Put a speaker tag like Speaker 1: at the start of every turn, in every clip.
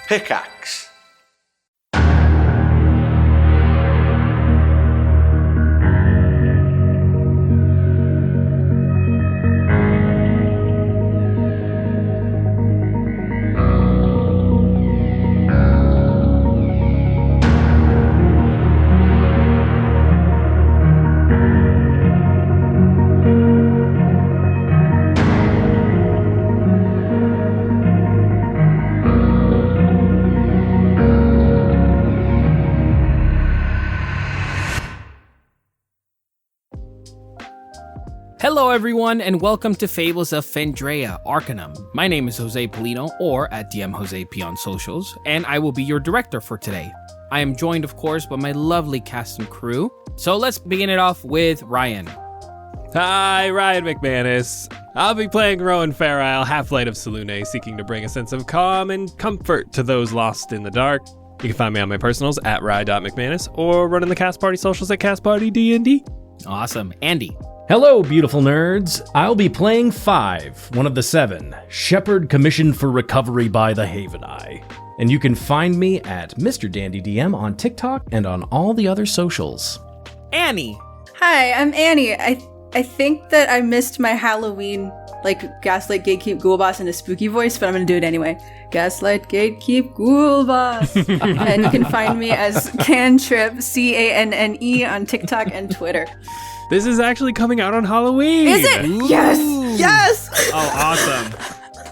Speaker 1: Pickaxe.
Speaker 2: Hello everyone, and welcome to Fables of Fendraeya, Arcanum. My name is Jose Polino, or at DM Jose P on socials, and I will be your director for today. I am joined, of course, by my lovely cast and crew. So let's begin it off with Ryan.
Speaker 3: Hi, Ryan McManus. I'll be playing Rowan Farisle, Half-Light of Selune, seeking to bring a sense of calm and comfort to those lost in the dark. You can find me on my personals at rye.mcmanus, or running the Cast Party socials at Cast Party D&D.
Speaker 2: Awesome. Andy.
Speaker 4: Hello, beautiful nerds. I'll be playing 5, one of the 7, Shepherd commissioned for recovery by the Haven Eye. And you can find me at Mr. Dandy DM on TikTok and on all the other socials.
Speaker 2: Annie.
Speaker 5: Hi, I'm Annie. I think that I missed my Halloween, Gaslight Gatekeep Ghoul Boss in a spooky voice, but I'm gonna do it anyway. Gaslight Gatekeep Ghoul Boss. And you can find me as Cantrip, Canne, on TikTok and Twitter.
Speaker 3: This is actually coming out on Halloween.
Speaker 5: Is it?
Speaker 2: Ooh.
Speaker 5: Yes!
Speaker 2: Oh, awesome.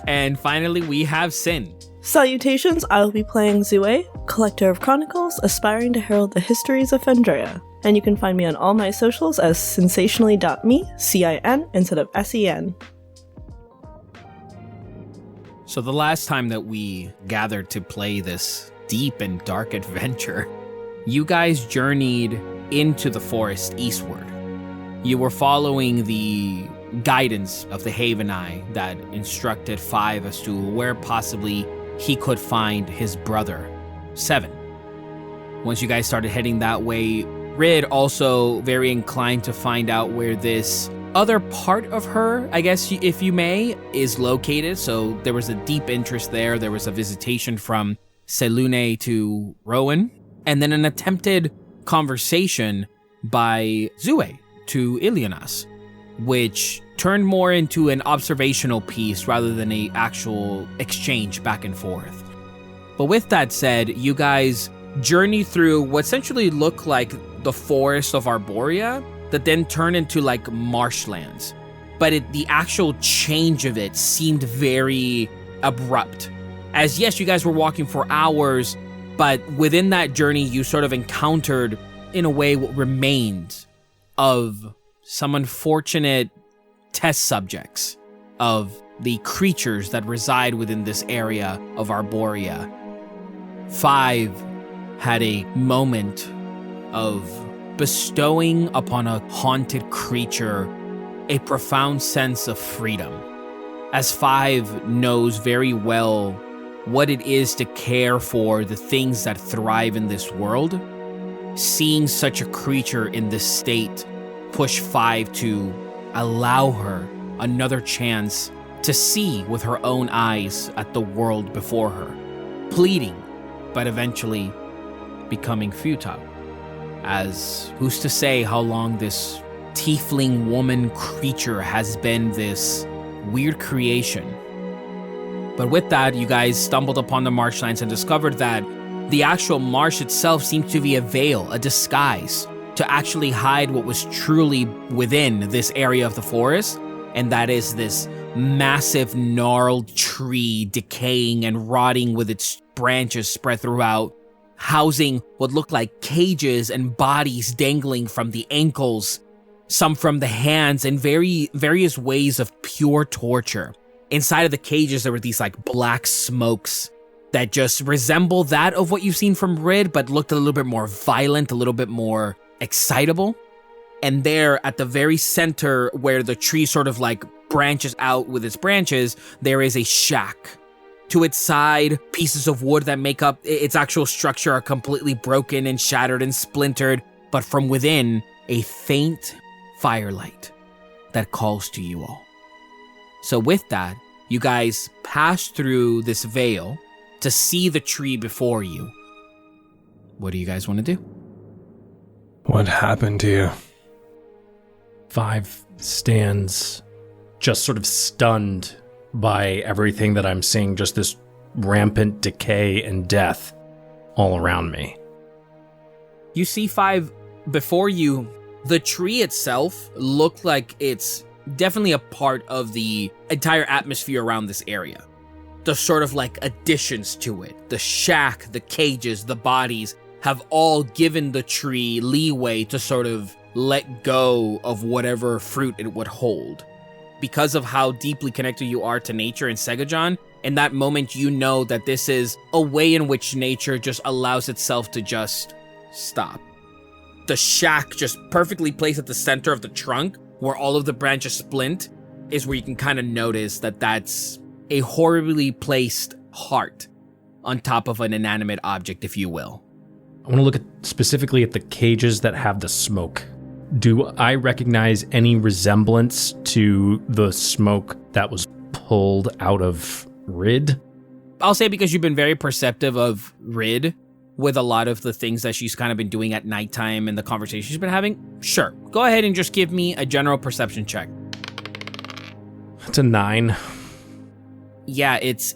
Speaker 2: And finally, we have Sin.
Speaker 6: Salutations, I will be playing Zue, Collector of Chronicles, aspiring to herald the histories of Fendraeya. And you can find me on all my socials as sensationally.me, CIN, instead of SEN.
Speaker 2: So the last time that we gathered to play this deep and dark adventure, you guys journeyed into the forest eastward. You were following the guidance of the Haven Eye that instructed 5 as to where possibly he could find his brother, 7. Once you guys started heading that way, Rid also very inclined to find out where this other part of her, I guess if you may, is located. So there was a deep interest there. There was a visitation from Selune to Rowan, and then an attempted conversation by Zue to Ilianas, which turned more into an observational piece rather than an actual exchange back and forth. But with that said, you guys journey through what essentially looked like the forest of Arborea that then turned into marshlands. But the actual change of it seemed very abrupt. As yes, you guys were walking for hours, but within that journey, you sort of encountered, in a way, what remained of some unfortunate test subjects of the creatures that reside within this area of Arborea. 5 had a moment of bestowing upon a haunted creature a profound sense of freedom, as 5 knows very well what it is to care for the things that thrive in this world. Seeing such a creature in this state pushed 5 to allow her another chance to see with her own eyes at the world before her, pleading, but eventually becoming futile. As who's to say how long this tiefling woman creature has been this weird creation. But with that, you guys stumbled upon the marshlands and discovered that the actual marsh itself seemed to be a veil, a disguise, to actually hide what was truly within this area of the forest, and that is this massive gnarled tree decaying and rotting with its branches spread throughout, housing what looked like cages and bodies dangling from the ankles, some from the hands, and various ways of pure torture. Inside of the cages, there were these black smokes that just resemble that of what you've seen from Rid, but looked a little bit more violent, a little bit more excitable. And there at the very center where the tree sort of branches out with its branches, there is a shack. To its side, pieces of wood that make up its actual structure are completely broken and shattered and splintered, but from within, a faint firelight that calls to you all. So with that, you guys pass through this veil to see the tree before you. What do you guys want to do?
Speaker 3: What happened to you?
Speaker 4: 5 stands just sort of stunned by everything that I'm seeing, just this rampant decay and death all around me.
Speaker 2: You see 5 before you. The tree itself looked like it's definitely a part of the entire atmosphere around this area. The sort of like additions to it, the shack, the cages, the bodies have all given the tree leeway to sort of let go of whatever fruit it would hold. Because of how deeply connected you are to nature and Segajon, in that moment you know that this is a way in which nature just allows itself to just stop. The shack, just perfectly placed at the center of the trunk, where all of the branches splint, is where you can kind of notice that that's a horribly placed heart on top of an inanimate object, if you will.
Speaker 4: I want to look specifically at the cages that have the smoke. Do I recognize any resemblance to the smoke that was pulled out of Rid?
Speaker 2: I'll say because you've been very perceptive of Rid with a lot of the things that she's kind of been doing at nighttime and the conversations she's been having. Sure. Go ahead and just give me a general perception check.
Speaker 4: It's a 9.
Speaker 2: Yeah, it's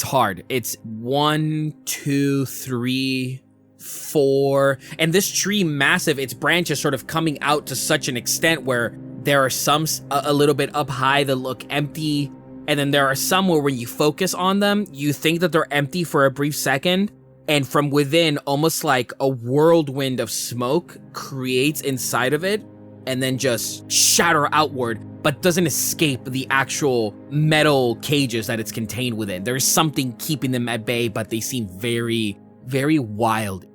Speaker 2: hard. It's 1, 2, 3, 4, and this tree massive, its branches sort of coming out to such an extent where there are some a little bit up high that look empty, and then there are some where when you focus on them, you think that they're empty for a brief second, and from within, almost like a whirlwind of smoke creates inside of it, and then just shatter outward, but doesn't escape the actual metal cages that it's contained within. There's something keeping them at bay, but they seem very, very wild.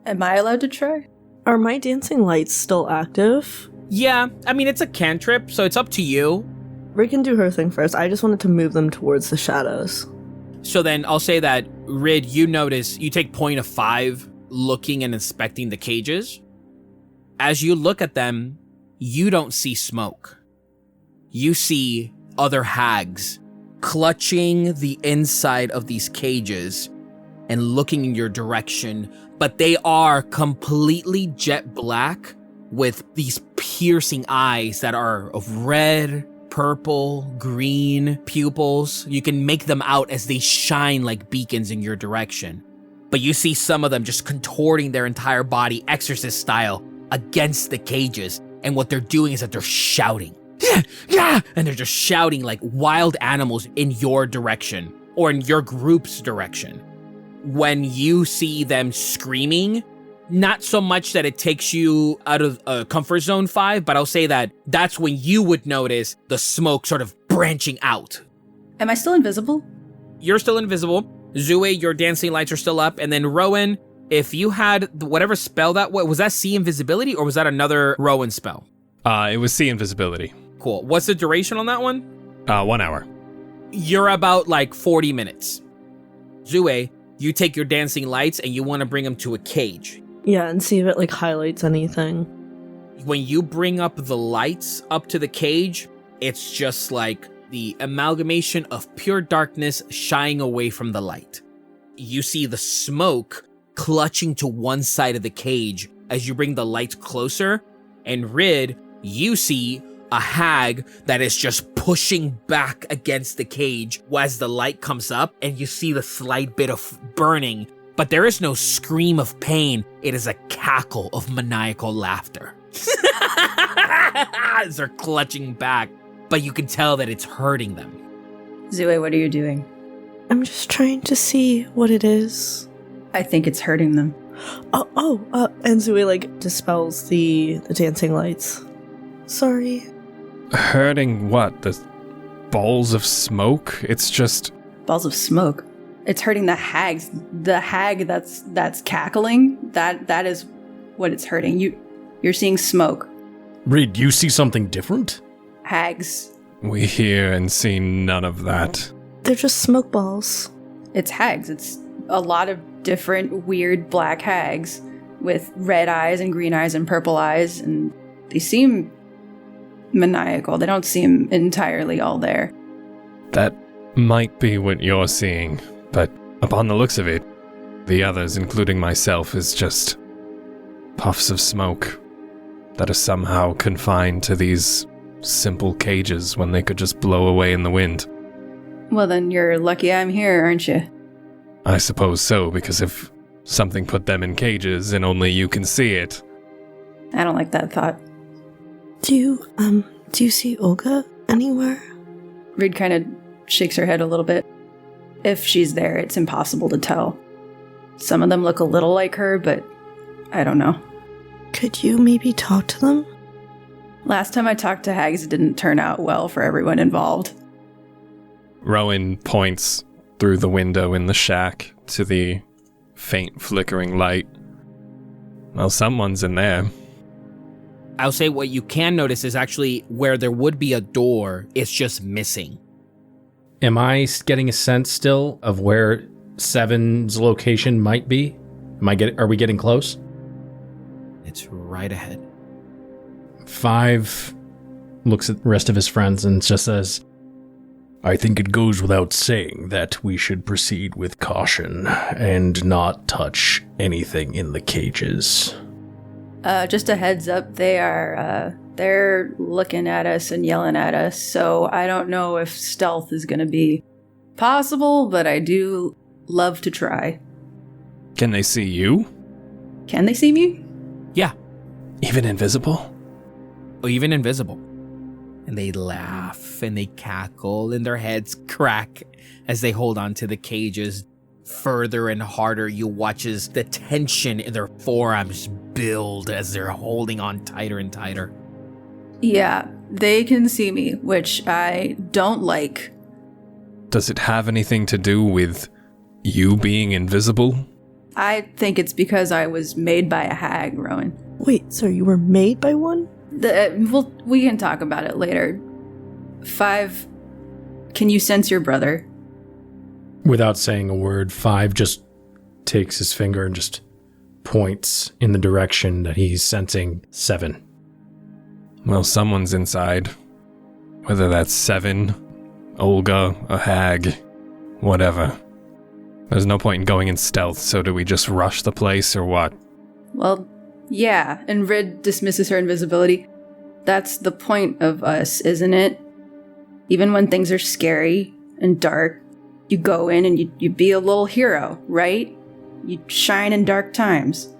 Speaker 5: Am I allowed to try?
Speaker 6: Are my dancing lights still active?
Speaker 2: Yeah, I mean, it's a cantrip, so it's up to you.
Speaker 6: Rid can do her thing first. I just wanted to move them towards the shadows.
Speaker 2: So then I'll say that, Rid, you notice, you take point of 5 looking and inspecting the cages. As you look at them, you don't see smoke. You see other hags clutching the inside of these cages and looking in your direction, but they are completely jet black with these piercing eyes that are of red, purple, green pupils. You can make them out as they shine like beacons in your direction. But you see some of them just contorting their entire body, exorcist style, against the cages. And what they're doing is that they're shouting. Yeah! And they're just shouting like wild animals in your direction, or in your group's direction. When you see them screaming, not so much that it takes you out of comfort zone 5, but I'll say that that's when you would notice the smoke sort of branching out.
Speaker 5: Am I still invisible?
Speaker 2: You're still invisible. Zue, your dancing lights are still up. And then Rowan, if you had whatever spell that was that see invisibility or was that another Rowan spell?
Speaker 3: It was see invisibility.
Speaker 2: Cool. What's the duration on that one?
Speaker 3: 1 hour.
Speaker 2: You're about like 40 minutes. Zue, you take your dancing lights and you want to bring them to a cage.
Speaker 6: Yeah, and see if it like highlights anything.
Speaker 2: When you bring up the lights up to the cage, it's just like the amalgamation of pure darkness shying away from the light. You see the smoke clutching to one side of the cage as you bring the lights closer, and Rid, you see a hag that is just pushing back against the cage as the light comes up, and you see the slight bit of burning, but there is no scream of pain. It is a cackle of maniacal laughter. As they're clutching back, but you can tell that it's hurting them.
Speaker 5: Zue, what are you doing?
Speaker 6: I'm just trying to see what it is.
Speaker 5: I think it's hurting them.
Speaker 6: And Zue like dispels the dancing lights. Sorry.
Speaker 3: Hurting what? The balls of smoke? It's just...
Speaker 5: Balls of smoke? It's hurting the hags. The hag that's cackling, that is what it's hurting. You're seeing smoke.
Speaker 4: Rid, you see something different?
Speaker 5: Hags.
Speaker 3: We hear and see none of that.
Speaker 6: They're just smoke balls.
Speaker 5: It's hags. It's a lot of different weird black hags with red eyes and green eyes and purple eyes, and they seem maniacal. They don't seem entirely all there.
Speaker 3: That might be what you're seeing, but Upon the looks of it, the others, including myself, is just puffs of smoke that are somehow confined to these simple cages when they could just blow away in the wind.
Speaker 5: Well, then you're lucky I'm here, aren't you?
Speaker 3: I suppose so, because if something put them in cages and only you can see it...
Speaker 5: I don't like that thought.
Speaker 6: Do you see Olga anywhere?
Speaker 5: Reed kind of shakes her head a little bit. If she's there, it's impossible to tell. Some of them look a little like her, but I don't know.
Speaker 6: Could you maybe talk to them?
Speaker 5: Last time I talked to hags, it didn't turn out well for everyone involved.
Speaker 3: Rowan points through the window in the shack to the faint flickering light. Well, someone's in there.
Speaker 2: I'll say what you can notice is actually where there would be a door, it's just missing.
Speaker 4: Am I getting a sense still of where 7's location might be? Are we getting close?
Speaker 2: It's right ahead.
Speaker 4: 5 looks at the rest of his friends and just says, I think it goes without saying that we should proceed with caution and not touch anything in the cages.
Speaker 5: Just a heads up, they're looking at us and yelling at us, so I don't know if stealth is going to be possible, but I do love to try.
Speaker 3: Can they see you?
Speaker 5: Can they see me?
Speaker 2: Yeah.
Speaker 3: Even invisible?
Speaker 2: Or even invisible. And they laugh and they cackle and their heads crack as they hold on to the cages further and harder. You watch as the tension in their forearms build as they're holding on tighter and tighter.
Speaker 5: Yeah, they can see me, which I don't like.
Speaker 3: Does it have anything to do with you being invisible?
Speaker 5: I think it's because I was made by a hag, Rowan.
Speaker 6: Wait, so you were made by one?
Speaker 5: We can talk about it later. 5, can you sense your brother?
Speaker 4: Without saying a word, 5 just takes his finger and just points in the direction that he's sensing 7.
Speaker 3: Well, someone's inside. Whether that's 7, Olga, a hag, whatever. There's no point in going in stealth, so do we just rush the place or what?
Speaker 5: Well, yeah, and Rid dismisses her invisibility. That's the point of us, isn't it? Even when things are scary and dark, you go in and you be a little hero, right? You shine in dark times.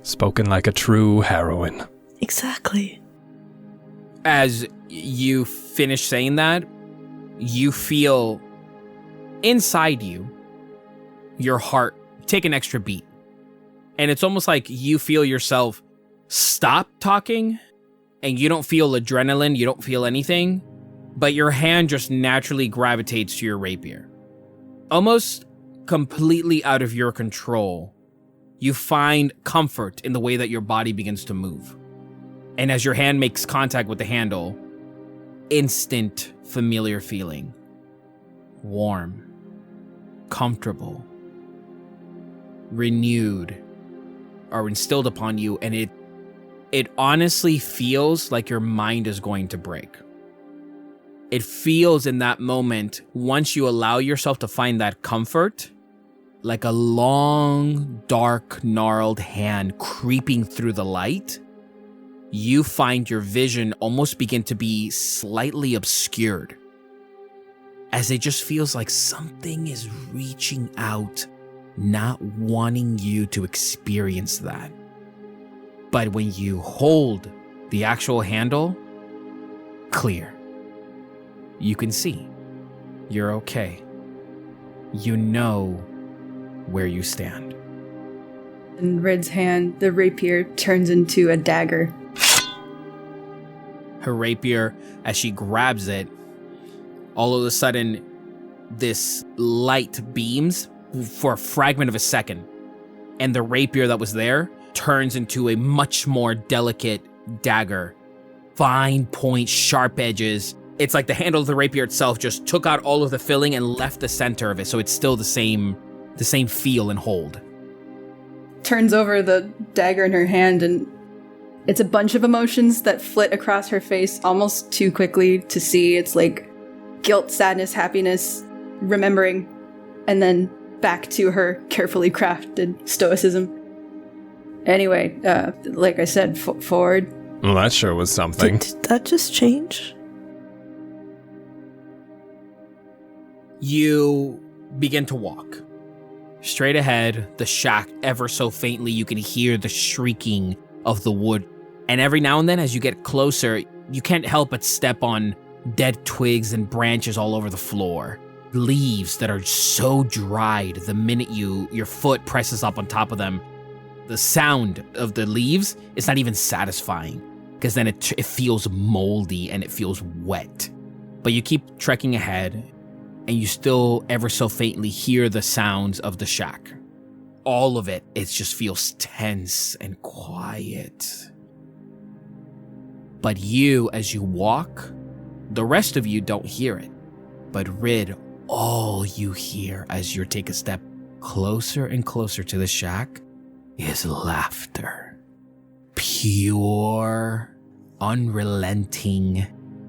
Speaker 3: Spoken like a true heroine.
Speaker 6: Exactly.
Speaker 2: As you finish saying that, you feel inside you, your heart take an extra beat. And it's almost like you feel yourself stop talking and you don't feel adrenaline, you don't feel anything, but your hand just naturally gravitates to your rapier. Almost completely out of your control, you find comfort in the way that your body begins to move. And as your hand makes contact with the handle, instant familiar feeling. Warm, comfortable, renewed, are instilled upon you, and it honestly feels like your mind is going to break. It feels in that moment, once you allow yourself to find that comfort, like a long, dark, gnarled hand creeping through the light. You find your vision almost begin to be slightly obscured, as it just feels like something is reaching out, not wanting you to experience that. But when you hold the actual handle, clear. You can see. You're okay. You know where you stand.
Speaker 5: In Rid's hand, the rapier turns into a dagger.
Speaker 2: Her rapier, as she grabs it, all of a sudden, this light beams for a fragment of a second, and the rapier that was there turns into a much more delicate dagger. Fine point, sharp edges. It's like the handle of the rapier itself just took out all of the filling and left the center of it, so it's still the same feel and hold.
Speaker 5: Turns over the dagger in her hand, and it's a bunch of emotions that flit across her face almost too quickly to see. It's like guilt, sadness, happiness, remembering, and then back to her carefully crafted stoicism. Anyway, like I said, forward.
Speaker 3: Well, that sure was something.
Speaker 6: Did that just change?
Speaker 2: You begin to walk. Straight ahead, the shack, ever so faintly, you can hear the shrieking of the wood. And every now and then, as you get closer, you can't help but step on dead twigs and branches all over the floor. Leaves that are so dried the minute your foot presses up on top of them. The sound of the leaves is not even satisfying, because then it feels moldy and it feels wet. But you keep trekking ahead, and you still ever so faintly hear the sounds of the shack. All of it just feels tense and quiet. But you, as you walk, the rest of you don't hear it. But Rid, all you hear as you take a step closer and closer to the shack is laughter. Pure, unrelenting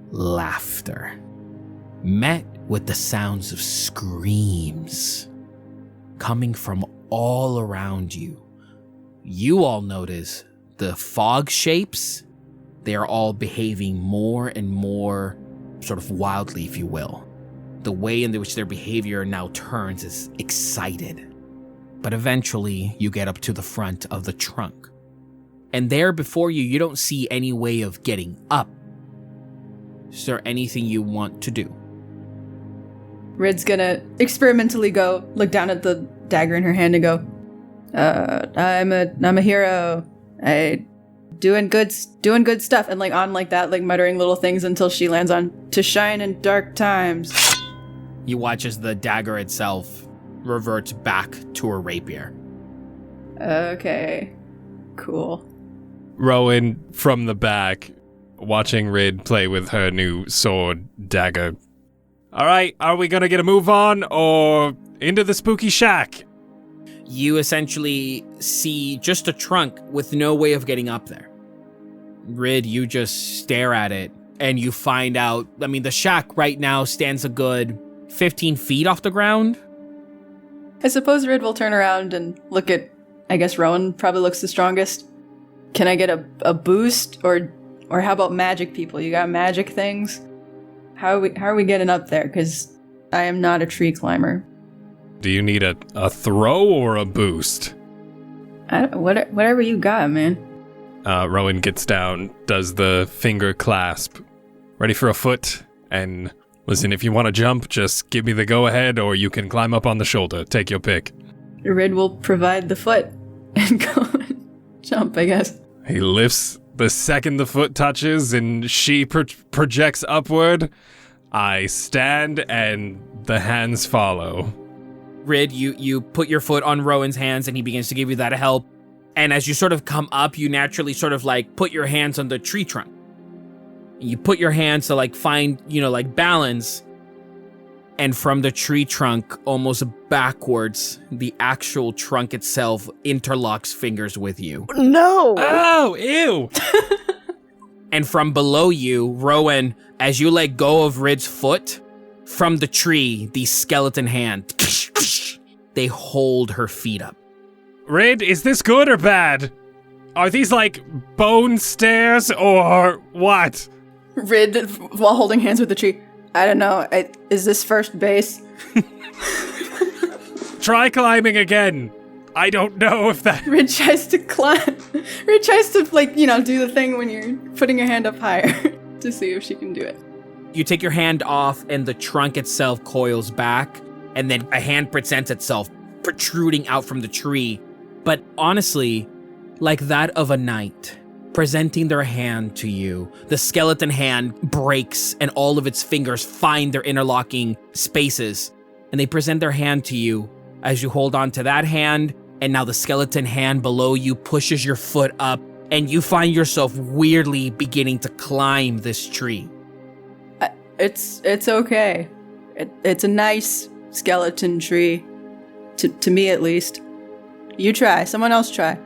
Speaker 2: laughter. Met with the sounds of screams coming from all around you. You all notice the fog shapes. They are all behaving more and more sort of wildly, if you will. The way in which their behavior now turns is excited. But eventually, you get up to the front of the trunk. And there before you, you don't see any way of getting up. Is there anything you want to do?
Speaker 5: Rid's gonna experimentally go look down at the dagger in her hand and go, I'm a hero. Doing good stuff, and like that, muttering little things until she lands on to shine in dark times.
Speaker 2: You watch as the dagger itself reverts back to her rapier.
Speaker 5: Okay, cool.
Speaker 3: Rowan from the back, watching Rid play with her new sword dagger. All right, are we gonna get a move on or into the spooky shack?
Speaker 2: You essentially see just a trunk with no way of getting up there. Rid, you just stare at it and you find out, the shack right now stands a good 15 feet off the ground.
Speaker 5: I suppose Rid will turn around and look at, I guess Rowan probably looks the strongest. Can I get a boost or how about magic people? You got magic things? How are we getting up there? Because I am not a tree climber.
Speaker 3: Do you need a throw or a boost?
Speaker 5: Whatever you got, man.
Speaker 3: Rowan gets down, does the finger clasp. Ready for a foot? And listen, if you want to jump, just give me the go-ahead, or you can climb up on the shoulder. Take your pick.
Speaker 5: Rid will provide the foot and go and jump, I guess.
Speaker 3: He lifts the second the foot touches, and she projects upward. I stand, and the hands follow.
Speaker 2: Rid, you put your foot on Rowan's hands, and he begins to give you that help. And as you sort of come up, you naturally sort of put your hands on the tree trunk. You put your hands to find, balance. And from the tree trunk, almost backwards, the actual trunk itself interlocks fingers with you.
Speaker 6: No!
Speaker 3: Oh, ew!
Speaker 2: And from below you, Rowan, as you let go of Rid's foot, from the tree, the skeleton hand, they hold her feet up.
Speaker 3: Rid, is this good or bad? Are these bone stairs or what?
Speaker 5: Rid, while holding hands with the tree, I don't know, is this first base?
Speaker 3: Try climbing again. I don't know if that...
Speaker 5: Rid tries to climb. Rid tries to, do the thing when you're putting your hand up higher to see if she can do it.
Speaker 2: You take your hand off and the trunk itself coils back, and then a hand presents itself, protruding out from the tree. But honestly, like that of a knight, presenting their hand to you, the skeleton hand breaks and all of its fingers find their interlocking spaces. And they present their hand to you as you hold on to that hand, and now the skeleton hand below you pushes your foot up, and you find yourself weirdly beginning to climb this tree.
Speaker 5: It's okay. It's a nice skeleton tree, to me at least. You try. Someone else try.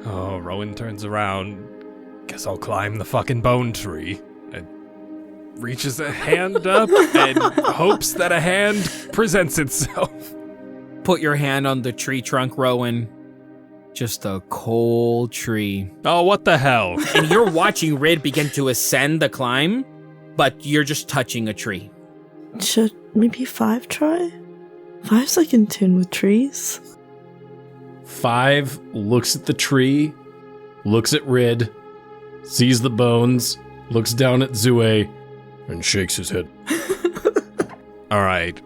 Speaker 3: Oh, Rowan turns around. Guess I'll climb the fucking bone tree. And reaches a hand up and hopes that a hand presents itself.
Speaker 2: put your hand on the tree trunk, Rowan. Just a cold tree.
Speaker 3: Oh, what the hell?
Speaker 2: And you're watching Rid begin to ascend the climb, but you're just touching a tree.
Speaker 6: Should maybe 5 try? 5's like in tune with trees.
Speaker 4: 5 looks at the tree, looks at Rid, sees the bones, looks down at Zue, and shakes his head.
Speaker 3: All right.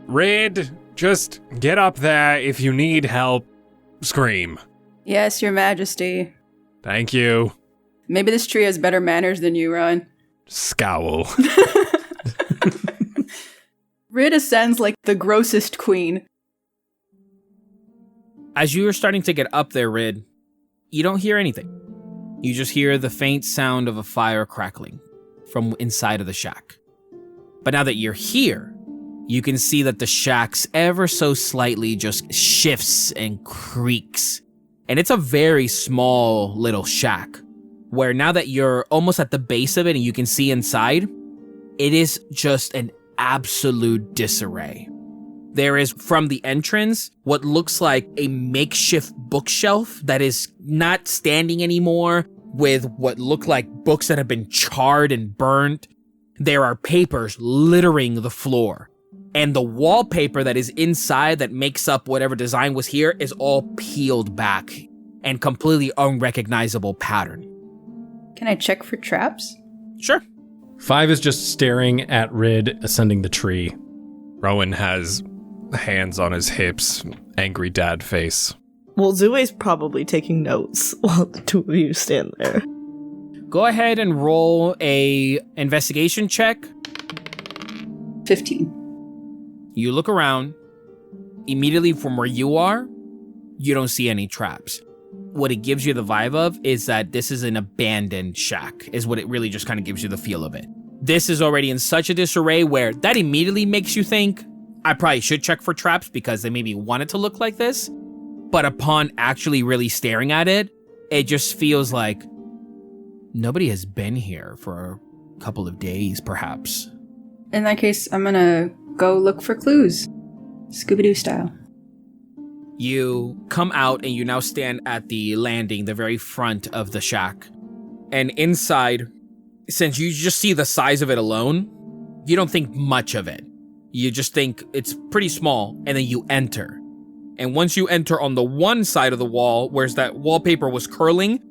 Speaker 3: Rid, just get up there. If you need help, scream.
Speaker 5: Yes, Your Majesty.
Speaker 3: Thank you.
Speaker 5: Maybe this tree has better manners than you, Rowan.
Speaker 3: Scowl.
Speaker 5: Rid ascends like the grossest queen.
Speaker 2: As you are starting to get up there, Rid, you don't hear anything. You just hear the faint sound of a fire crackling from inside of the shack. But now that you're here, you can see that the shack's ever so slightly just shifts and creaks. And it's a very small little shack, where now that you're almost at the base of it and you can see inside, it is just an absolute disarray. There is, from the entrance, what looks like a makeshift bookshelf that is not standing anymore, with what look like books that have been charred and burnt. There are papers littering the floor. And the wallpaper that is inside that makes up whatever design was here is all peeled back and completely unrecognizable pattern.
Speaker 5: Can I check for traps?
Speaker 2: Sure.
Speaker 4: 5 is just staring at Rid ascending the tree.
Speaker 3: Rowan has hands on his hips, angry dad face.
Speaker 6: Well, Zue's probably taking notes while the two of you stand there.
Speaker 2: Go ahead and roll a investigation check.
Speaker 5: 15.
Speaker 2: You look around. Immediately from where you are, you don't see any traps. What it gives you the vibe of is that this is an abandoned shack, is what it really just kind of gives you the feel of it. This is already in such a disarray where that immediately makes you think, I probably should check for traps because they maybe want it to look like this. But upon actually really staring at it, it just feels like nobody has been here for a couple of days, perhaps.
Speaker 5: In that case, I'm gonna go look for clues. Scooby-Doo style.
Speaker 2: You come out and you now stand at the landing, the very front of the shack. And inside, since you just see the size of it alone, you don't think much of it. You just think it's pretty small, and then you enter. And once you enter on the one side of the wall, where that wallpaper was curling,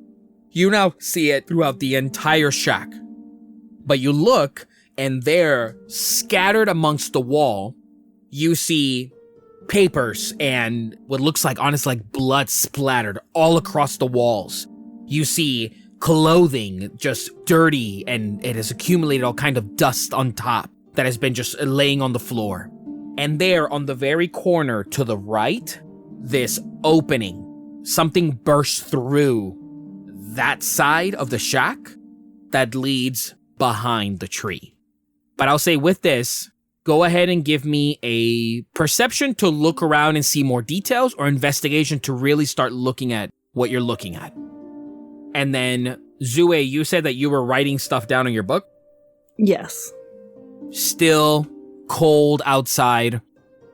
Speaker 2: you now see it throughout the entire shack. But you look, and there, scattered amongst the wall, you see papers and what looks like, honestly, like blood splattered all across the walls. You see clothing just dirty, and it has accumulated all kind of dust on top that has been just laying on the floor. And there, on the very corner to the right, this opening, something bursts through that side of the shack that leads behind the tree. But I'll say with this, go ahead and give me a perception to look around and see more details, or investigation to really start looking at what you're looking at. And then, Zue, you said that you were writing stuff down in your book?
Speaker 6: Yes.
Speaker 2: Still cold outside.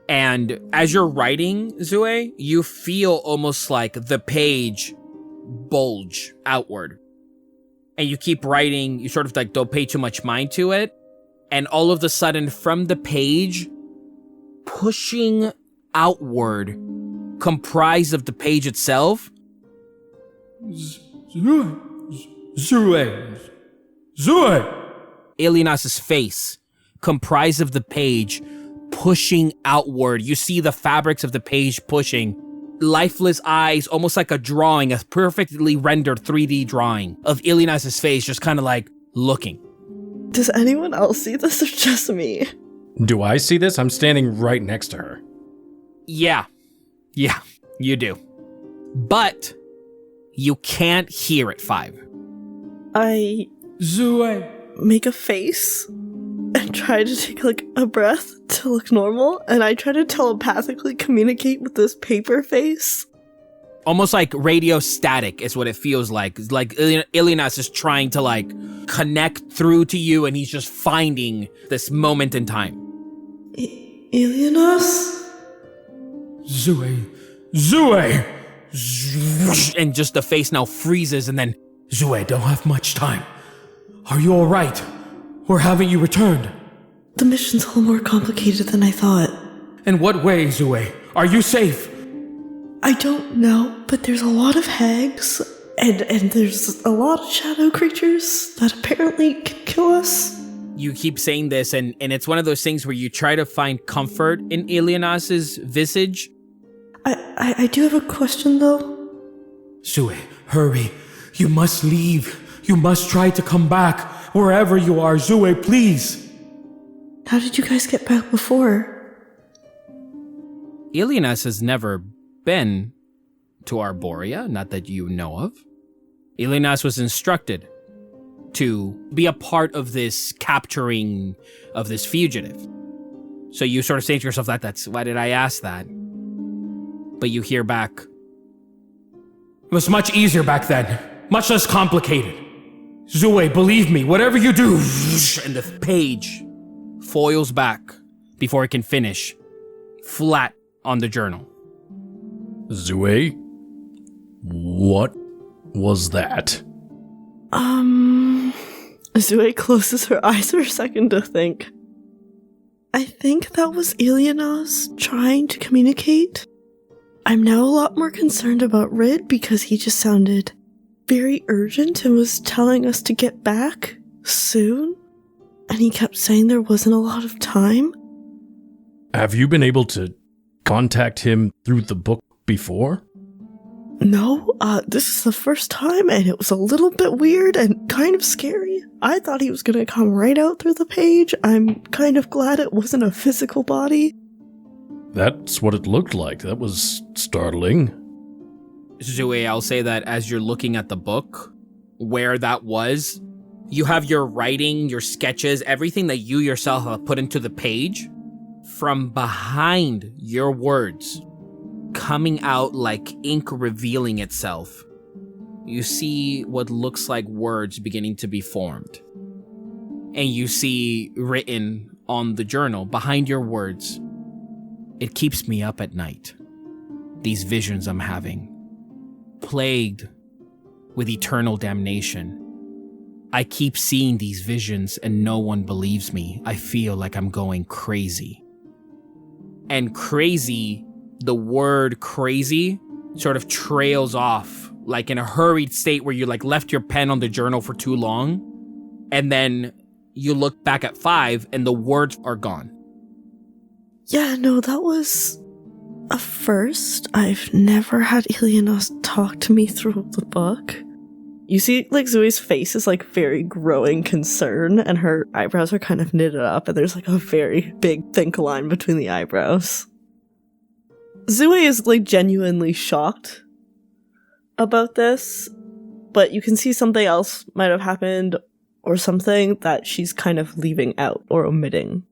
Speaker 2: And as you're writing, Zue, you feel almost like the page bulge outward. And you keep writing, you sort of like don't pay too much mind to it. And all of a sudden, from the page, pushing outward, comprised of the page itself, Zue. Ilianas's face, comprised of the page, pushing outward. You see the fabrics of the page pushing. Lifeless eyes, almost like a drawing, a perfectly rendered 3D drawing of Ilianas's face, just kind of like looking.
Speaker 6: Does anyone else see this or just me?
Speaker 4: Do I see this? I'm standing right next to her.
Speaker 2: Yeah, you do. But you can't hear it, 5.
Speaker 6: I
Speaker 2: Zue.
Speaker 6: make a face and try to take like a breath to look normal, and I try to telepathically communicate with this paper face.
Speaker 2: Almost like radio static is what it feels like. It's like Ilianas is trying to like connect through to you, and he's just finding this moment in time.
Speaker 6: Ilianas?
Speaker 1: Zue! Zue!
Speaker 2: And just the face now freezes, and then,
Speaker 1: Zue, don't have much time. Are you alright? Or haven't you returned?
Speaker 6: The mission's a little more complicated than I thought.
Speaker 1: In what way, Zue? Are you safe?
Speaker 6: I don't know, but there's a lot of hags, and there's a lot of shadow creatures that apparently can kill us.
Speaker 2: you keep saying this, and it's one of those things where you try to find comfort in Ilianas's visage.
Speaker 6: I do have a question, though.
Speaker 1: Zue, hurry. You must leave. You must try to come back. Wherever you are, Zue, please.
Speaker 6: How did you guys get back before?
Speaker 2: Ilianas has never been to Arborea, not that you know of. Ilianas was instructed to be a part of this capturing of this fugitive. So you sort of say to yourself, that's why did I ask that? But you hear back,
Speaker 1: It was much easier back then. Much less complicated. Zue, believe me, whatever you do.
Speaker 2: and the page foils back before it can finish, flat on the journal.
Speaker 4: Zue? What was that?
Speaker 6: Zue closes her eyes for a second to think. I think that was Ilianas trying to communicate. I'm now a lot more concerned about Rid because he just sounded very urgent and was telling us to get back soon. And he kept saying there wasn't a lot of time.
Speaker 4: Have you been able to contact him through the book before?
Speaker 6: No, this is the first time, and it was a little bit weird and kind of scary. I thought he was gonna come right out through the page. I'm kind of glad it wasn't a physical body.
Speaker 4: That's what it looked like. That was startling.
Speaker 2: Zue, I'll say that as you're looking at the book, where that was, you have your writing, your sketches, everything that you yourself have put into the page, from behind your words, coming out like ink revealing itself. You see what looks like words beginning to be formed. And you see written on the journal, behind your words, "It keeps me up at night. These visions I'm having. Plagued with eternal damnation. I keep seeing these visions and no one believes me. I feel like I'm going crazy." And crazy, the word crazy, sort of trails off, like in a hurried state where you like left your pen on the journal for too long. And then you look back at 5 and the words are gone.
Speaker 6: Yeah, no, that was a first. I've never had Ilianas talk to me through the book. You see, like, Zue's face is, like, very growing concern, and her eyebrows are kind of knitted up, and there's, like, a very big, thick line between the eyebrows. Zue is, like, genuinely shocked about this, but you can see something else might have happened, or something that she's kind of leaving out or omitting.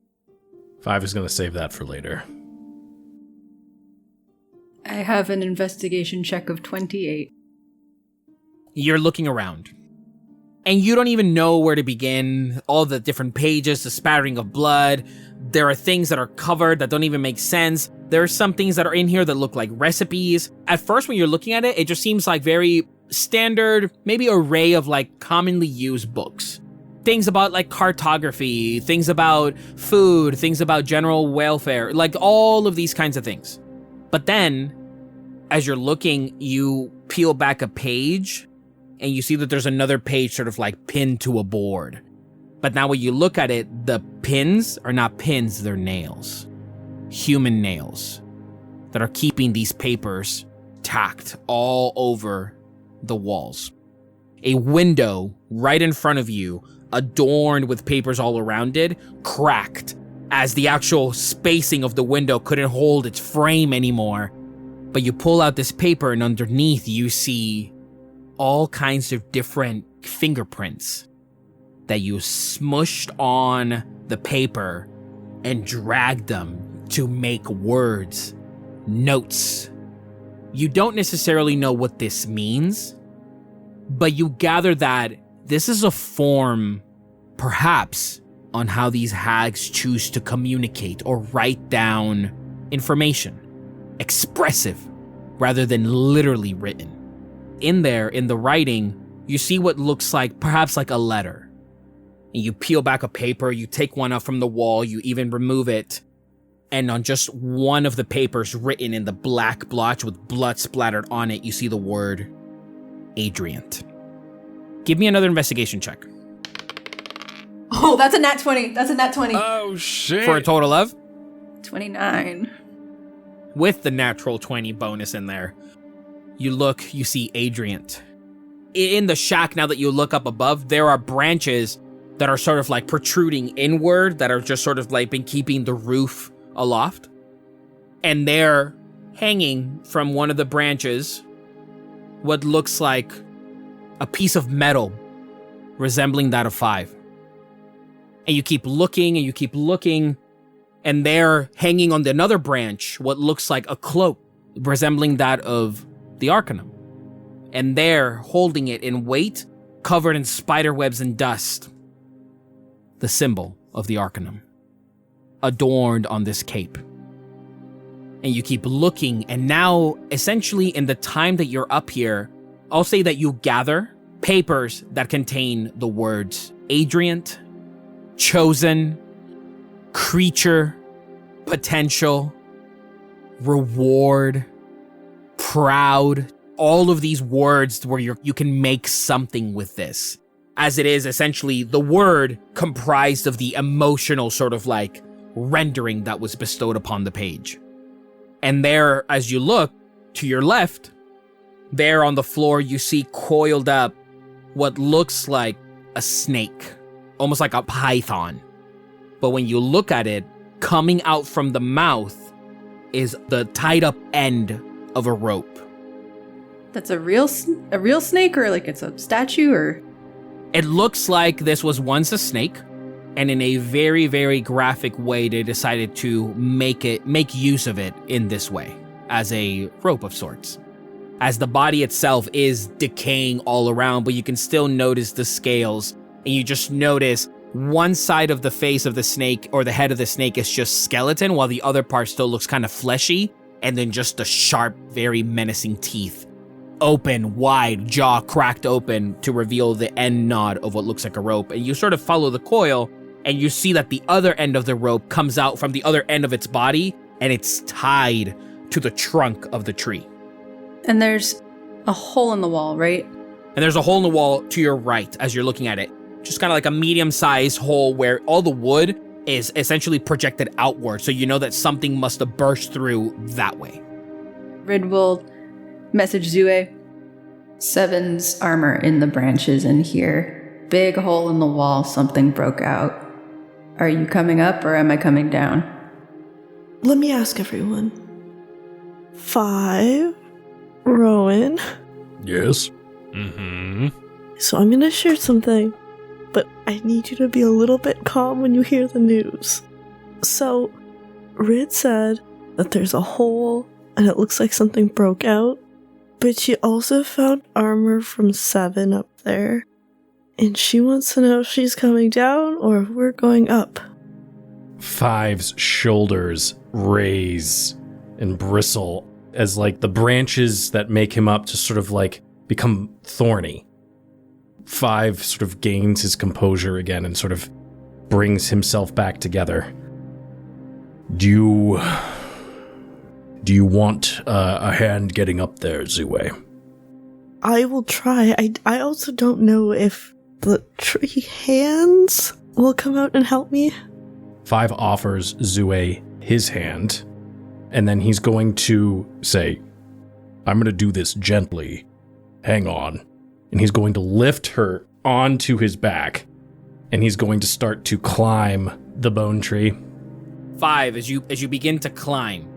Speaker 4: 5 is going to save that for later.
Speaker 5: I have an investigation check of 28.
Speaker 2: You're looking around. And you don't even know where to begin. All the different pages, the spattering of blood. There are things that are covered that don't even make sense. There are some things that are in here that look like recipes. At first, when you're looking at it, it just seems like very standard, maybe array of like commonly used books. Things about like cartography, things about food, things about general welfare, like all of these kinds of things. But then, as you're looking, you peel back a page and you see that there's another page sort of like pinned to a board. But now when you look at it, the pins are not pins, they're nails. Human nails that are keeping these papers tacked all over the walls. A window right in front of you, adorned with papers all around it, cracked as the actual spacing of the window couldn't hold its frame anymore. But you pull out this paper and underneath you see all kinds of different fingerprints that you smushed on the paper and dragged them to make words, notes. You don't necessarily know what this means, but you gather that this is a form, perhaps, on how these hags choose to communicate or write down information. expressive rather than literally written. In there, in the writing, you see what looks like perhaps like a letter. And you peel back a paper, you take one up from the wall, you even remove it. And on just one of the papers written in the black blotch with blood splattered on it, you see the word Adriant. Give me another investigation check.
Speaker 5: Oh, that's a nat 20. That's a nat 20.
Speaker 3: Oh, shit.
Speaker 2: For a total of?
Speaker 5: 29.
Speaker 2: With the natural 20 bonus in there. You look, you see Adriant. In the shack, now that you look up above, there are branches that are sort of like protruding inward that are just sort of like been keeping the roof aloft. And there, hanging from one of the branches, what looks like a piece of metal resembling that of Five. And you keep looking and you keep looking, and there, hanging on another branch, what looks like a cloak resembling that of the Arcanum. And there, holding it in weight, covered in spider webs and dust, the symbol of the Arcanum, adorned on this cape. And you keep looking, and now, essentially in the time that you're up here, I'll say that you gather papers that contain the words Adriant, Chosen, Creature, Potential, Reward, Proud, all of these words where you can make something with this. As it is essentially the word comprised of the emotional sort of like rendering that was bestowed upon the page. And there, as you look to your left, there on the floor, you see coiled up what looks like a snake, almost like a python. But when you look at it, coming out from the mouth is the tied up end of a rope.
Speaker 5: That's a real snake, or like it's a statue, or?
Speaker 2: It looks like this was once a snake, and in a very, very graphic way, they decided to make use of it in this way, as a rope of sorts. As the body itself is decaying all around, but you can still notice the scales, and you just notice one side of the face of the snake, or the head of the snake, is just skeleton, while the other part still looks kind of fleshy, and then just the sharp, very menacing teeth. Open, wide, jaw cracked open to reveal the end nod of what looks like a rope. And you sort of follow the coil, and you see that the other end of the rope comes out from the other end of its body, and it's tied to the trunk of the tree.
Speaker 5: And there's a hole in the wall, right?
Speaker 2: And there's a hole in the wall to your right as you're looking at it. Just kind of like a medium-sized hole where all the wood is essentially projected outward, so you know that something must have burst through that way.
Speaker 5: Rid will message Zue. 7's armor in the branches in here. Big hole in the wall, something broke out. Are you coming up or am I coming down?
Speaker 6: Let me ask everyone. 5, Rowan.
Speaker 4: Yes?
Speaker 3: Mm-hmm.
Speaker 6: So I'm gonna share something, but I need you to be a little bit calm when you hear the news. So, Rid said that there's a hole and it looks like something broke out, but she also found armor from 7 up there. And she wants to know if she's coming down or if we're going up.
Speaker 4: 5's shoulders raise and bristle as like the branches that make him up just sort of like become thorny. 5 sort of gains his composure again and sort of brings himself back together. Do you want a hand getting up there, Zue?
Speaker 6: I will try. I also don't know if the tree hands will come out and help me.
Speaker 4: 5 offers Zue his hand, and then he's going to say, I'm going to do this gently. Hang on. And he's going to lift her onto his back, and he's going to start to climb the bone tree.
Speaker 2: 5, as you begin to climb,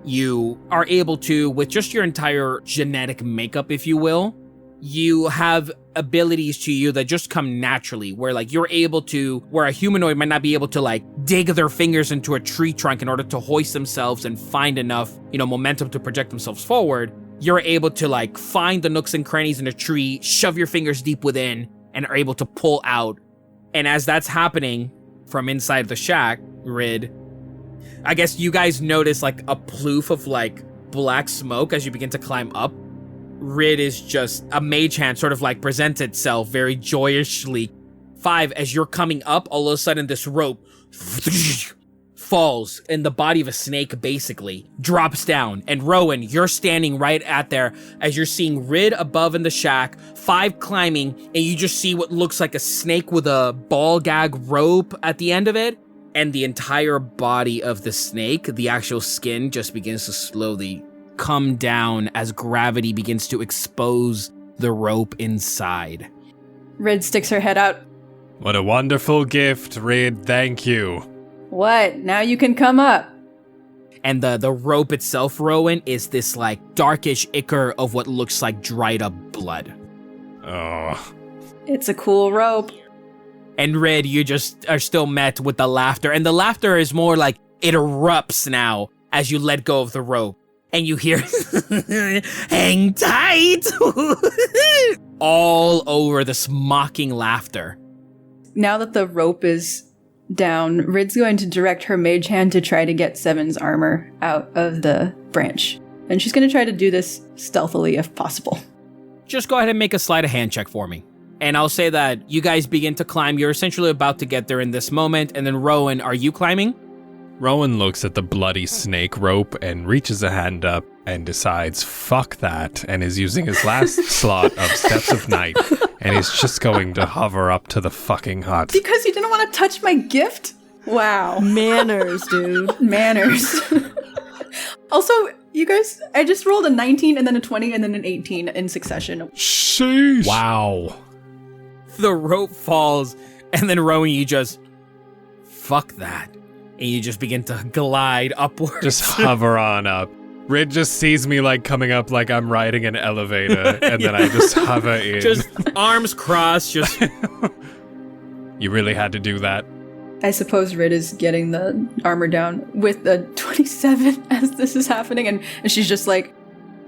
Speaker 2: you are able to, with just your entire genetic makeup, if you will, you have abilities to you that just come naturally, where like you're able to, where a humanoid might not be able to like dig their fingers into a tree trunk in order to hoist themselves and find enough, momentum to project themselves forward. You're able to like find the nooks and crannies in a tree, shove your fingers deep within, and are able to pull out. And as that's happening from inside the shack, Rid, I guess you guys notice like a ploof of like black smoke as you begin to climb up, Rid is just a mage hand sort of like presents itself very joyously. 5, as you're coming up, all of a sudden this rope falls in the body of a snake, basically drops down. And Rowan, you're standing right at there as you're seeing Rid above in the shack, 5 climbing, and you just see what looks like a snake with a ball gag rope at the end of it. And the entire body of the snake, the actual skin, just begins to slowly come down as gravity begins to expose the rope inside.
Speaker 5: Rid sticks her head out.
Speaker 3: What a wonderful gift, Rid. Thank you.
Speaker 5: What? Now you can come up.
Speaker 2: And the rope itself, Rowan, is this like darkish ichor of what looks like dried up blood.
Speaker 3: Oh.
Speaker 5: It's a cool rope.
Speaker 2: And Rid, you just are still met with the laughter. And the laughter is more like it erupts now as you let go of the rope. And you hear, hang tight, all over this mocking laughter.
Speaker 5: Now that the rope is down, Rid's going to direct her mage hand to try to get Seven's armor out of the branch. And she's going to try to do this stealthily if possible.
Speaker 2: Just go ahead and make a sleight of hand check for me. And I'll say that you guys begin to climb. You're essentially about to get there in this moment. And then Rowan, are you climbing?
Speaker 3: Rowan looks at the bloody snake rope and reaches a hand up and decides, fuck that, and is using his last slot of Steps of Night and is just going to hover up to the fucking hut.
Speaker 5: Because you didn't want to touch my gift? Wow.
Speaker 6: Manners, dude.
Speaker 5: Manners. Also, you guys, I just rolled a 19 and then a 20 and then an 18 in succession.
Speaker 3: Sheesh.
Speaker 4: Wow.
Speaker 2: The rope falls, and then Rowan, you just, fuck that. And you just begin to glide upwards.
Speaker 3: Just hover on up. Rid just sees me like coming up like I'm riding an elevator, and then I just hover in.
Speaker 2: Just arms crossed, just...
Speaker 3: You really had to do that.
Speaker 5: I suppose Rid is getting the armor down with a 27 as this is happening, and she's just like,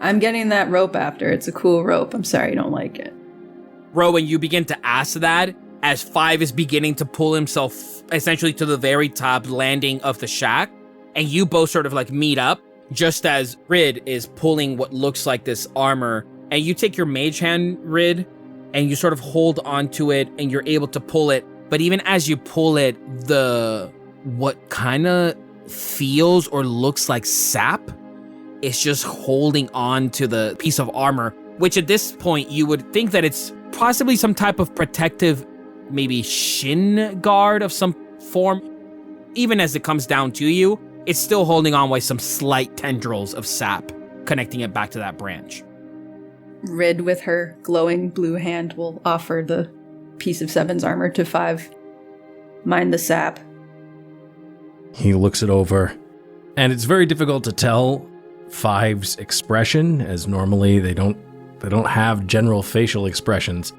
Speaker 5: I'm getting that rope after. It's a cool rope. I'm sorry you don't like it.
Speaker 2: Rowan, you begin to ask that as 5 is beginning to pull himself essentially to the very top landing of the shack, and you both sort of like meet up just as Rid is pulling what looks like this armor, and you take your mage hand, Rid, and you sort of hold onto it and you're able to pull it. But even as you pull it, what kind of feels or looks like sap is just holding on to the piece of armor, which at this point you would think that it's possibly some type of protective, maybe shin guard of some form. Even as it comes down to you, it's still holding on with some slight tendrils of sap connecting it back to that branch.
Speaker 5: Rid, with her glowing blue hand, will offer the piece of Seven's armor to 5. Mind the sap.
Speaker 4: He looks it over, and it's very difficult to tell 5's expression, as normally they don't have general facial expressions,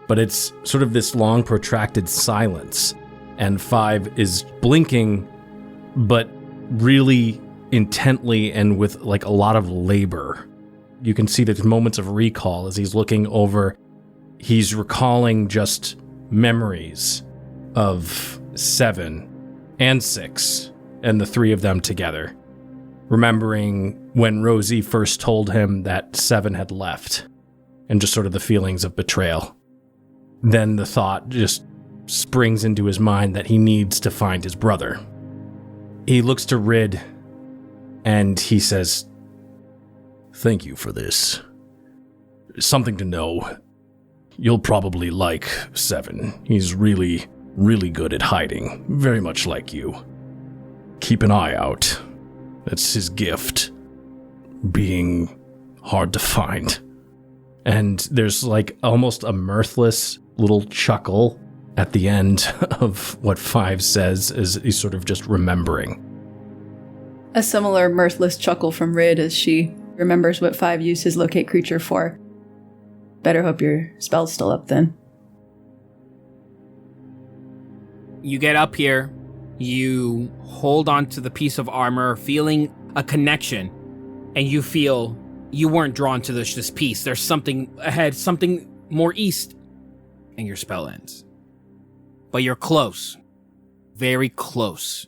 Speaker 4: but it's sort of this long protracted silence, and 5 is blinking, but really intently and with like a lot of labor. You can see there's moments of recall as he's looking over. He's recalling just memories of 7 and 6 and the 3 of them together. Remembering when Rosie first told him that 7 had left and just sort of the feelings of betrayal. Then the thought just springs into his mind that he needs to find his brother. He looks to Rid and he says, "Thank you for this. Something to know. You'll probably like 7. He's really, really good at hiding, very much like you. Keep an eye out. That's his gift. Being hard to find." And there's like almost a mirthless little chuckle at the end of what 5 says as he's sort of just remembering.
Speaker 5: A similar mirthless chuckle from Rid as she remembers what 5 used his locate creature for. Better hope your spell's still up then.
Speaker 2: You get up here, you hold on to the piece of armor, feeling a connection, and you feel you weren't drawn to this piece. There's something ahead, something more east, and your spell ends. But you're close. Very close.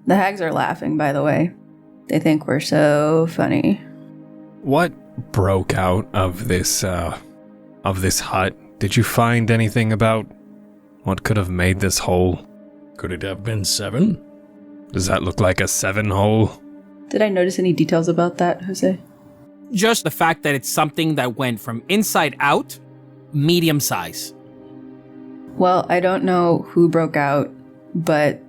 Speaker 5: The hags are laughing, by the way. They think we're so funny.
Speaker 3: What broke out of this hut? Did you find anything about what could have made this hole?
Speaker 4: Could it have been 7?
Speaker 3: Does that look like a 7 hole?
Speaker 5: Did I notice any details about that, Jose?
Speaker 2: Just the fact that it's something that went from inside out, medium size.
Speaker 5: Well, I don't know who broke out, but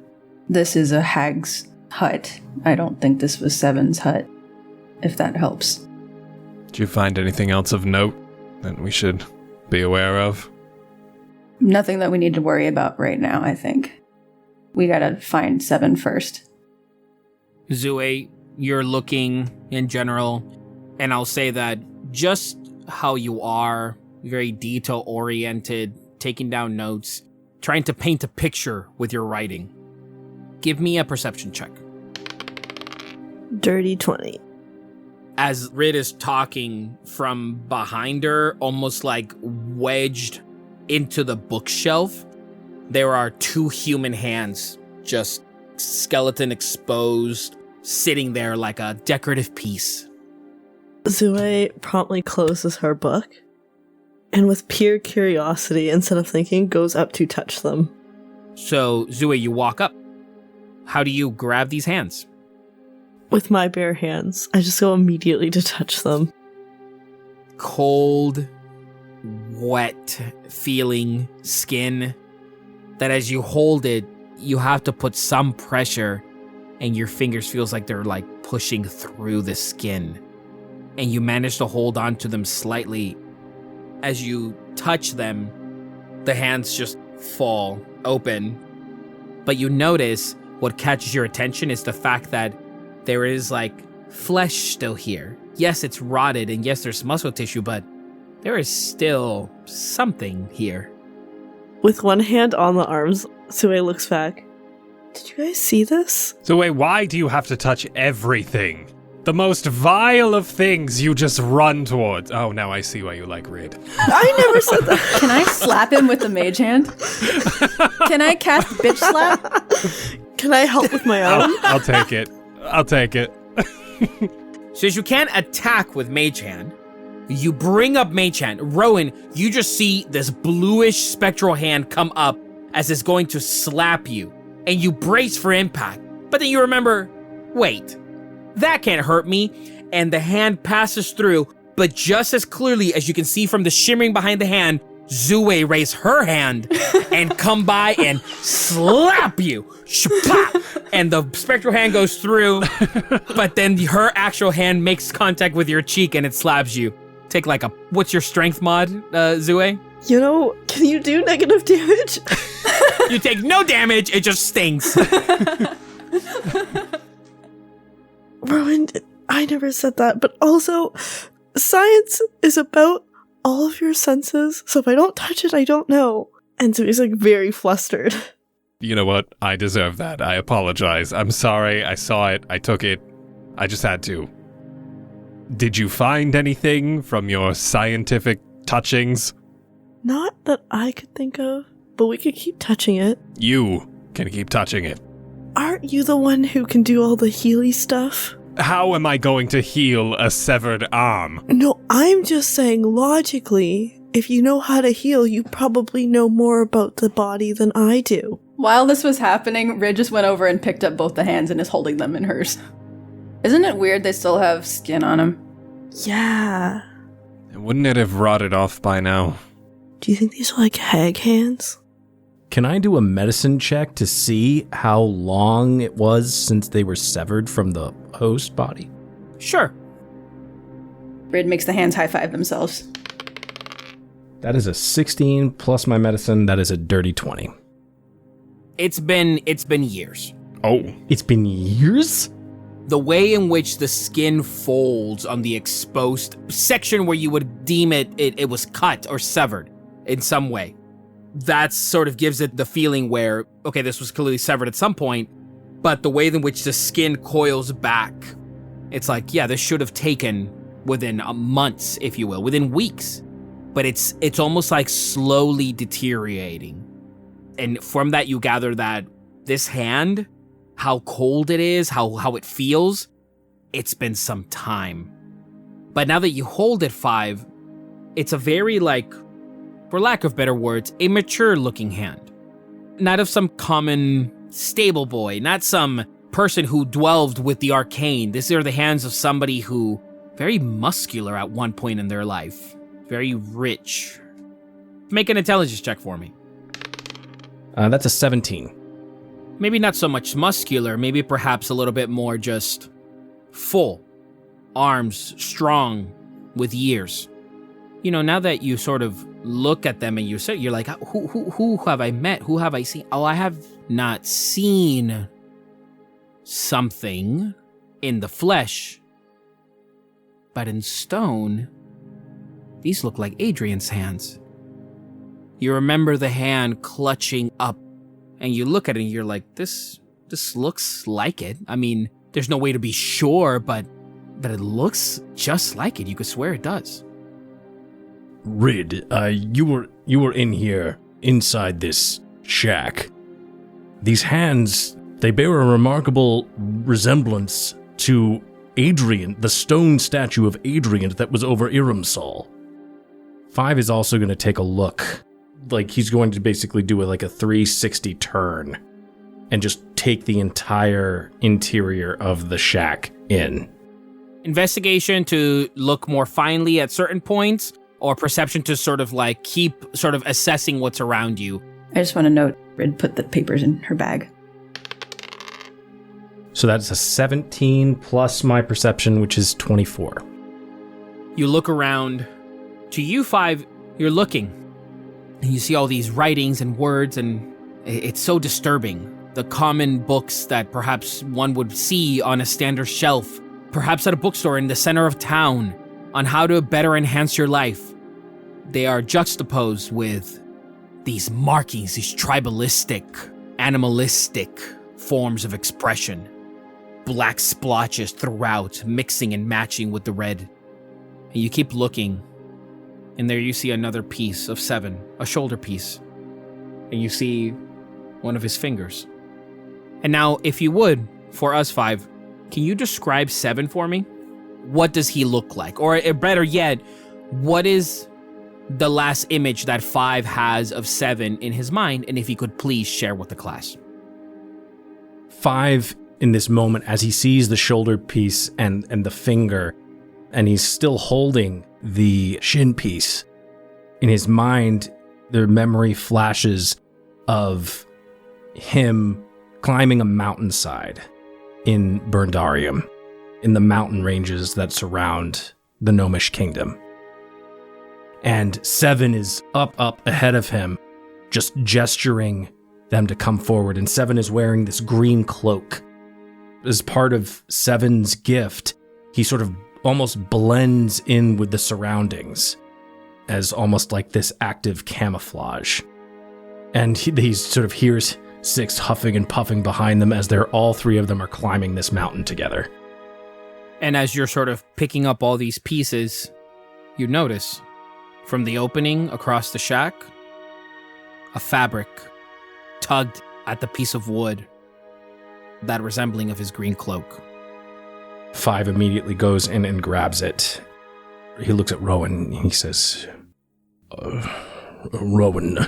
Speaker 5: this is a hag's hut. I don't think this was Seven's hut, if that helps.
Speaker 3: Did you find anything else of note that we should be aware of?
Speaker 5: Nothing that we need to worry about right now, I think. We gotta find Seven first.
Speaker 2: Zue, you're looking in general, and I'll say that just how you are, very detail-oriented, taking down notes, trying to paint a picture with your writing. Give me a perception check.
Speaker 6: Dirty 20.
Speaker 2: As Rid is talking from behind her, almost like wedged into the bookshelf, there are 2 human hands, just skeleton exposed, sitting there like a decorative piece.
Speaker 6: Zue promptly closes her book, and with pure curiosity, instead of thinking, goes up to touch them.
Speaker 2: So, Zue, you walk up. How do you grab these hands?
Speaker 6: With my bare hands, I just go immediately to touch them.
Speaker 2: Cold, wet feeling skin that as you hold it, you have to put some pressure and your fingers feels like they're like pushing through the skin. And you manage to hold on to them slightly. As you touch them, the hands just fall open. But you notice what catches your attention is the fact that there is like flesh still here. Yes, it's rotted and yes, there's muscle tissue, but there is still something here.
Speaker 6: With one hand on the arms, Sue looks back. Did you guys see this?
Speaker 3: So wait, why do you have to touch everything? The most vile of things you just run towards. Oh, now I see why you like Rid.
Speaker 6: I never said that.
Speaker 5: Can I slap him with the mage hand? Can I cast bitch slap?
Speaker 6: Can I help with my own?
Speaker 3: I'll take it. I'll take it.
Speaker 2: So as you can't attack with Mage Hand, you bring up Mage Hand. Rowan, you just see this bluish spectral hand come up as it's going to slap you, and you brace for impact. But then you remember, wait, that can't hurt me, and the hand passes through, but just as clearly as you can see from the shimmering behind the hand, Zue raise her hand and come by and slap you. Shpah! And the spectral hand goes through, but then her actual hand makes contact with your cheek and it slaps you. Take like a, what's your strength mod, Zue?
Speaker 6: You know, can you do negative damage?
Speaker 2: You take no damage, it just stings.
Speaker 6: Rowan, I never said that, but also, science is about all of your senses, so if I don't touch it, I don't know. And so he's like very flustered.
Speaker 3: You know what? I deserve that. I apologize. I'm sorry. I saw it. I took it. I just had to. Did you find anything from your scientific touchings?
Speaker 6: Not that I could think of, but we could keep touching it.
Speaker 3: You can keep touching it.
Speaker 6: Aren't you the one who can do all the Healy stuff?
Speaker 3: How am I going to heal a severed arm?
Speaker 6: No, I'm just saying logically, if you know how to heal, you probably know more about the body than I do.
Speaker 5: While this was happening, Rid just went over and picked up both the hands and is holding them in hers. Isn't it weird they still have skin on them?
Speaker 6: Yeah.
Speaker 3: Wouldn't it have rotted off by now?
Speaker 6: Do you think these are like hag hands?
Speaker 4: Can I do a medicine check to see how long it was since they were severed from the host body?
Speaker 2: Sure.
Speaker 5: Rid makes the hands high five themselves.
Speaker 4: That is a 16 plus my medicine. That is a dirty 20.
Speaker 2: It's been years.
Speaker 3: Oh.
Speaker 4: It's been years?
Speaker 2: The way in which the skin folds on the exposed section where you would deem it was cut or severed in some way. That sort of gives it the feeling where, okay, this was clearly severed at some point, but the way in which the skin coils back, it's like, yeah, this should have taken within months, if you will, within weeks. But it's almost like slowly deteriorating. And from that, you gather that this hand, how cold it is, how it feels, it's been some time. But now that you hold it, 5, it's a very, for lack of better words, a mature-looking hand. Not of some common stable boy, not some person who dwelled with the arcane. These are the hands of somebody who, very muscular at one point in their life, very rich. Make an intelligence check for me.
Speaker 4: That's a 17.
Speaker 2: Maybe not so much muscular, maybe perhaps a little bit more just full. Arms strong with years. You know, now that you sort of look at them and you're like, who have I met? Who have I seen? Oh, I have not seen something in the flesh. But in stone, these look like Adrian's hands. You remember the hand clutching up, and you look at it and you're like, this looks like it. I mean, there's no way to be sure, but it looks just like it. You could swear it does.
Speaker 4: Rid, you were in here, inside this shack. These hands, they bear a remarkable resemblance to Adrian, the stone statue of Adrian that was over Iramsal. 5 is also going to take a look. Like, he's going to basically do a 360 turn and just take the entire interior of the shack in.
Speaker 2: Investigation to look more finely at certain points, or perception to sort of keep sort of assessing what's around you.
Speaker 5: I just want to note, Rid put the papers in her bag.
Speaker 4: So that's a 17 plus my perception, which is 24.
Speaker 2: You look around. To you, 5, you're looking. And you see all these writings and words, and it's so disturbing. The common books that perhaps one would see on a standard shelf, perhaps at a bookstore in the center of town, on how to better enhance your life. They are juxtaposed with these markings, these tribalistic, animalistic forms of expression. Black splotches throughout, mixing and matching with the red. And you keep looking, and there you see another piece of 7, a shoulder piece. And you see one of his fingers. And now, if you would, for us 5, can you describe 7 for me? What does he look like? Or better yet, what is the last image that 5 has of 7 in his mind? And if he could please share with the class.
Speaker 4: 5, in this moment, as he sees the shoulder piece and the finger, and he's still holding the shin piece, in his mind, the memory flashes of him climbing a mountainside in Berndarium, in the mountain ranges that surround the Gnomish kingdom. And 7 is up ahead of him, just gesturing them to come forward. And 7 is wearing this green cloak. As part of 7's gift, he sort of almost blends in with the surroundings as almost like this active camouflage. And he sort of hears 6 huffing and puffing behind them as all 3 of them are climbing this mountain together.
Speaker 2: And as you're sort of picking up all these pieces, you notice from the opening across the shack, a fabric tugged at the piece of wood, that resembling of his green cloak.
Speaker 4: 5 immediately goes in and grabs it. He looks at Rowan and he says, Rowan,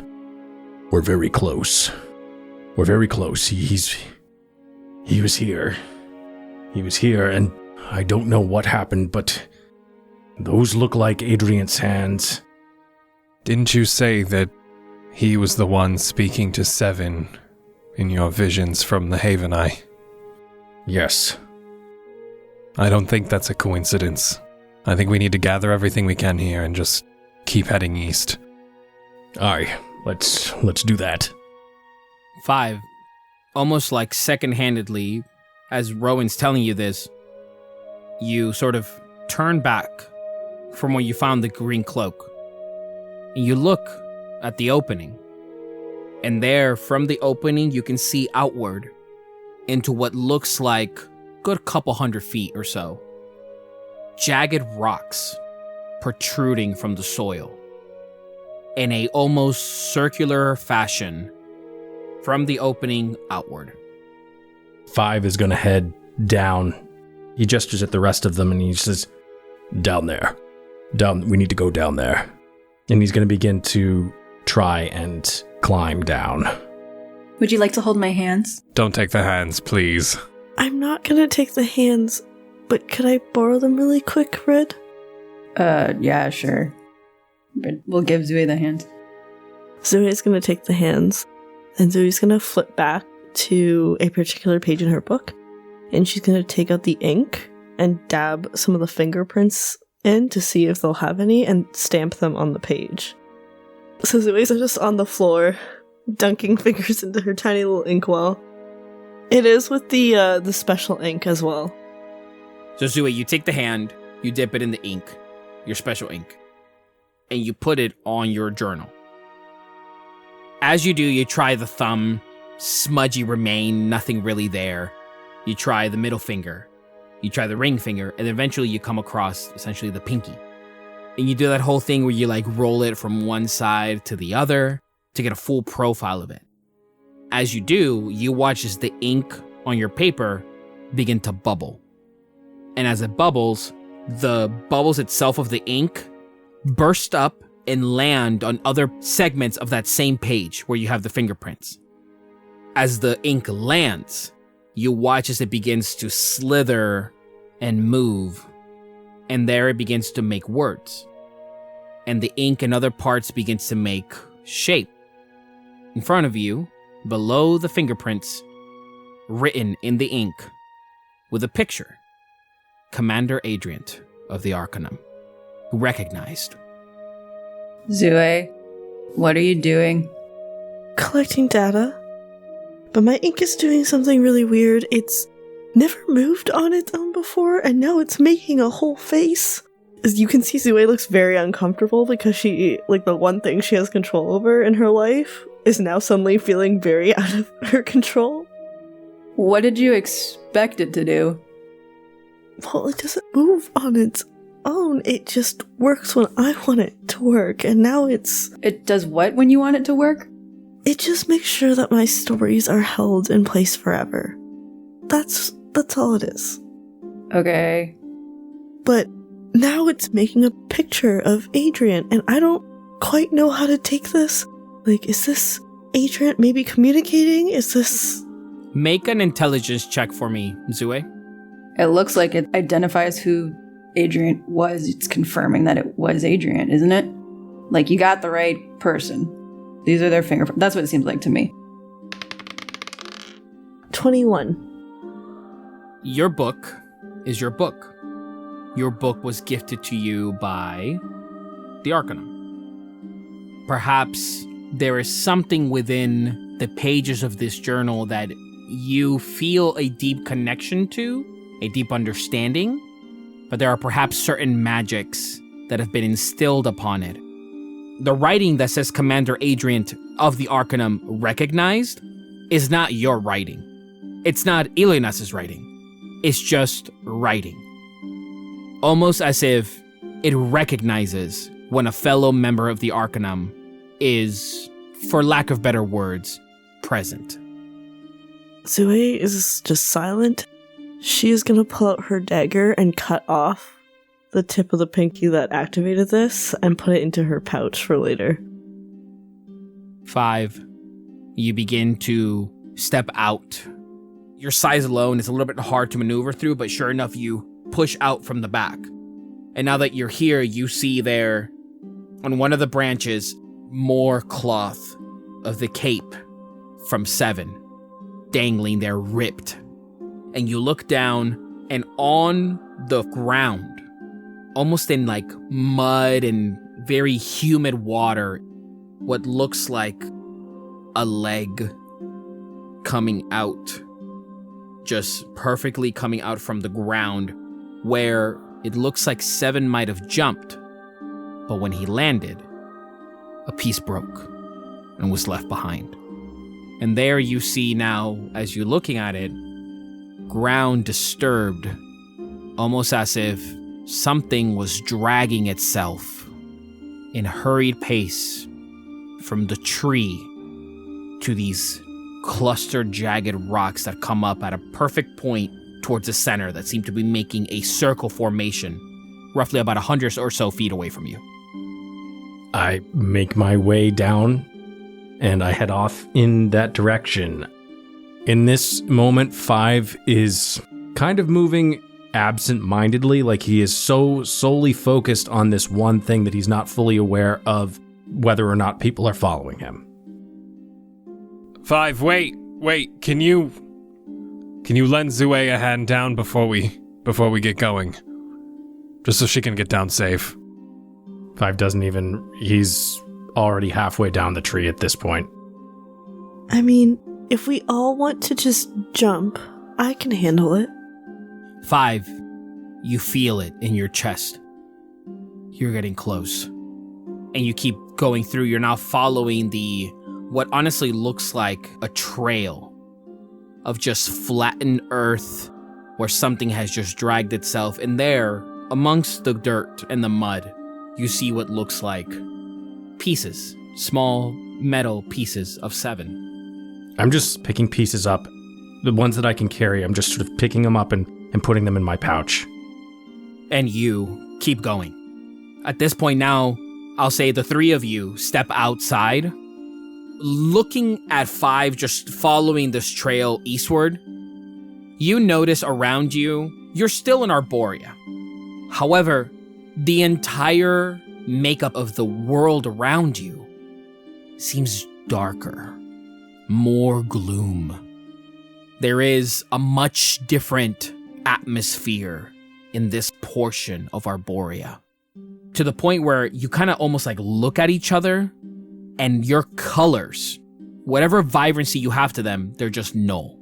Speaker 4: we're very close. We're very close. He was here. He was here, and I don't know what happened, but those look like Adrian's hands.
Speaker 3: Didn't you say that he was the one speaking to 7 in your visions from the Haven Eye?
Speaker 4: Yes.
Speaker 3: I don't think that's a coincidence. I think we need to gather everything we can here and just keep heading east.
Speaker 4: Aye, let's do that.
Speaker 2: 5, almost like second-handedly, as Rowan's telling you this, you sort of turn back from where you found the green cloak. And you look at the opening. And there, from the opening, you can see outward into what looks like a good couple 100 feet or so. Jagged rocks protruding from the soil in a almost circular fashion from the opening outward.
Speaker 4: 5 is going to head down He gestures at the rest of them and he says, down there. We need to go down there. And he's going to begin to try and climb down.
Speaker 5: Would you like to hold my hands?
Speaker 3: Don't take the hands, please.
Speaker 6: I'm not gonna take the hands, but could I borrow them really quick, Red?
Speaker 5: Yeah, sure. But we'll give Zui the hands.
Speaker 6: Zoe's gonna take the hands, and Zoe's gonna flip back to a particular page in her book, and she's gonna take out the ink and dab some of the fingerprints in to see if they'll have any, and stamp them on the page. So Zoe's just on the floor, dunking fingers into her tiny little inkwell. It is with the special ink as well.
Speaker 2: So Zui, you take the hand, you dip it in the ink, your special ink, and you put it on your journal. As you do, you try the thumb, smudgy remain, nothing really there. You try the middle finger, you try the ring finger, and eventually you come across essentially the pinky. And you do that whole thing where you like roll it from one side to the other to get a full profile of it. As you do, you watch as the ink on your paper begin to bubble. And as it bubbles, the bubbles itself of the ink burst up and land on other segments of that same page where you have the fingerprints. As the ink lands, you watch as it begins to slither and move, and there it begins to make words. And the ink and other parts begins to make shape. In front of you, below the fingerprints, written in the ink, with a picture, Commander Adrian of the Arcanum, recognized.
Speaker 5: Zui, what are you doing?
Speaker 6: Collecting data. But my ink is doing something really weird. It's never moved on its own before, and now it's making a whole face. As you can see, Zui looks very uncomfortable because she, like, the one thing she has control over in her life is now suddenly feeling very out of her control.
Speaker 5: What did you expect it to do?
Speaker 6: Well, it doesn't move on its own. It just works when I want it to work, and now
Speaker 5: It does what when you want it to work?
Speaker 6: it just makes sure that my stories are held in place forever. That's all it is.
Speaker 5: Okay.
Speaker 6: But now it's making a picture of Adrian, and I don't quite know how to take this. Like, is this Adrian maybe communicating? Is this...
Speaker 2: Make an intelligence check for me, Zue.
Speaker 5: It looks like it identifies who Adrian was. It's confirming that it was Adrian, isn't it? Like, you got the right person. These are their fingerprints. That's what it seems like to me.
Speaker 6: 21.
Speaker 2: Your book is your book. Your book was gifted to you by the Arcanum. Perhaps there is something within the pages of this journal that you feel a deep connection to, a deep understanding, but there are perhaps certain magics that have been instilled upon it. The writing that says Commander Adrian of the Arcanum recognized is not your writing. It's not Ileana's writing. It's just writing. Almost as if it recognizes when a fellow member of the Arcanum is, for lack of better words, present.
Speaker 6: Zue is just silent. She is going to pull out her dagger and cut off the tip of the pinky that activated this and put it into her pouch for later.
Speaker 2: 5. You begin to step out. Your size alone is a little bit hard to maneuver through, but sure enough, you push out from the back. And now that you're here, you see there, on one of the branches, more cloth of the cape from 7, dangling there, ripped. And you look down, and on the ground, almost in like mud and very humid water, what looks like a leg coming out, just perfectly coming out from the ground, where it looks like 7 might have jumped, but when he landed, a piece broke and was left behind. And there you see now, as you're looking at it, ground disturbed, almost as if something was dragging itself in hurried pace from the tree to these clustered jagged rocks that come up at a perfect point towards the center that seem to be making a circle formation, roughly about 100 or so feet away from you.
Speaker 4: I make my way down, and I head off in that direction. In this moment, 5 is kind of moving absent-mindedly, like he is so solely focused on this one thing that he's not fully aware of whether or not people are following him.
Speaker 3: 5, wait, can you lend Zue a hand down before we get going? Just so she can get down safe.
Speaker 4: 5 doesn't even, he's already halfway down the tree at this point.
Speaker 6: I mean, if we all want to just jump, I can handle it.
Speaker 2: 5, you feel it in your chest. You're getting close. And you keep going through. You're now following what honestly looks like a trail of just flattened earth where something has just dragged itself. And there, amongst the dirt and the mud, you see what looks like pieces, small metal pieces of 7.
Speaker 4: I'm just picking pieces up. The ones that I can carry, I'm just sort of picking them up and putting them in my pouch.
Speaker 2: And you keep going. At this point now, I'll say the 3 of you step outside, looking at 5, just following this trail eastward. You notice around you, you're still in Arborea. However, the entire makeup of the world around you seems darker, more gloom. There is a much different atmosphere in this portion of Arborea, to the point where you kind of almost like look at each other and your colors, whatever vibrancy you have to them, they're just null.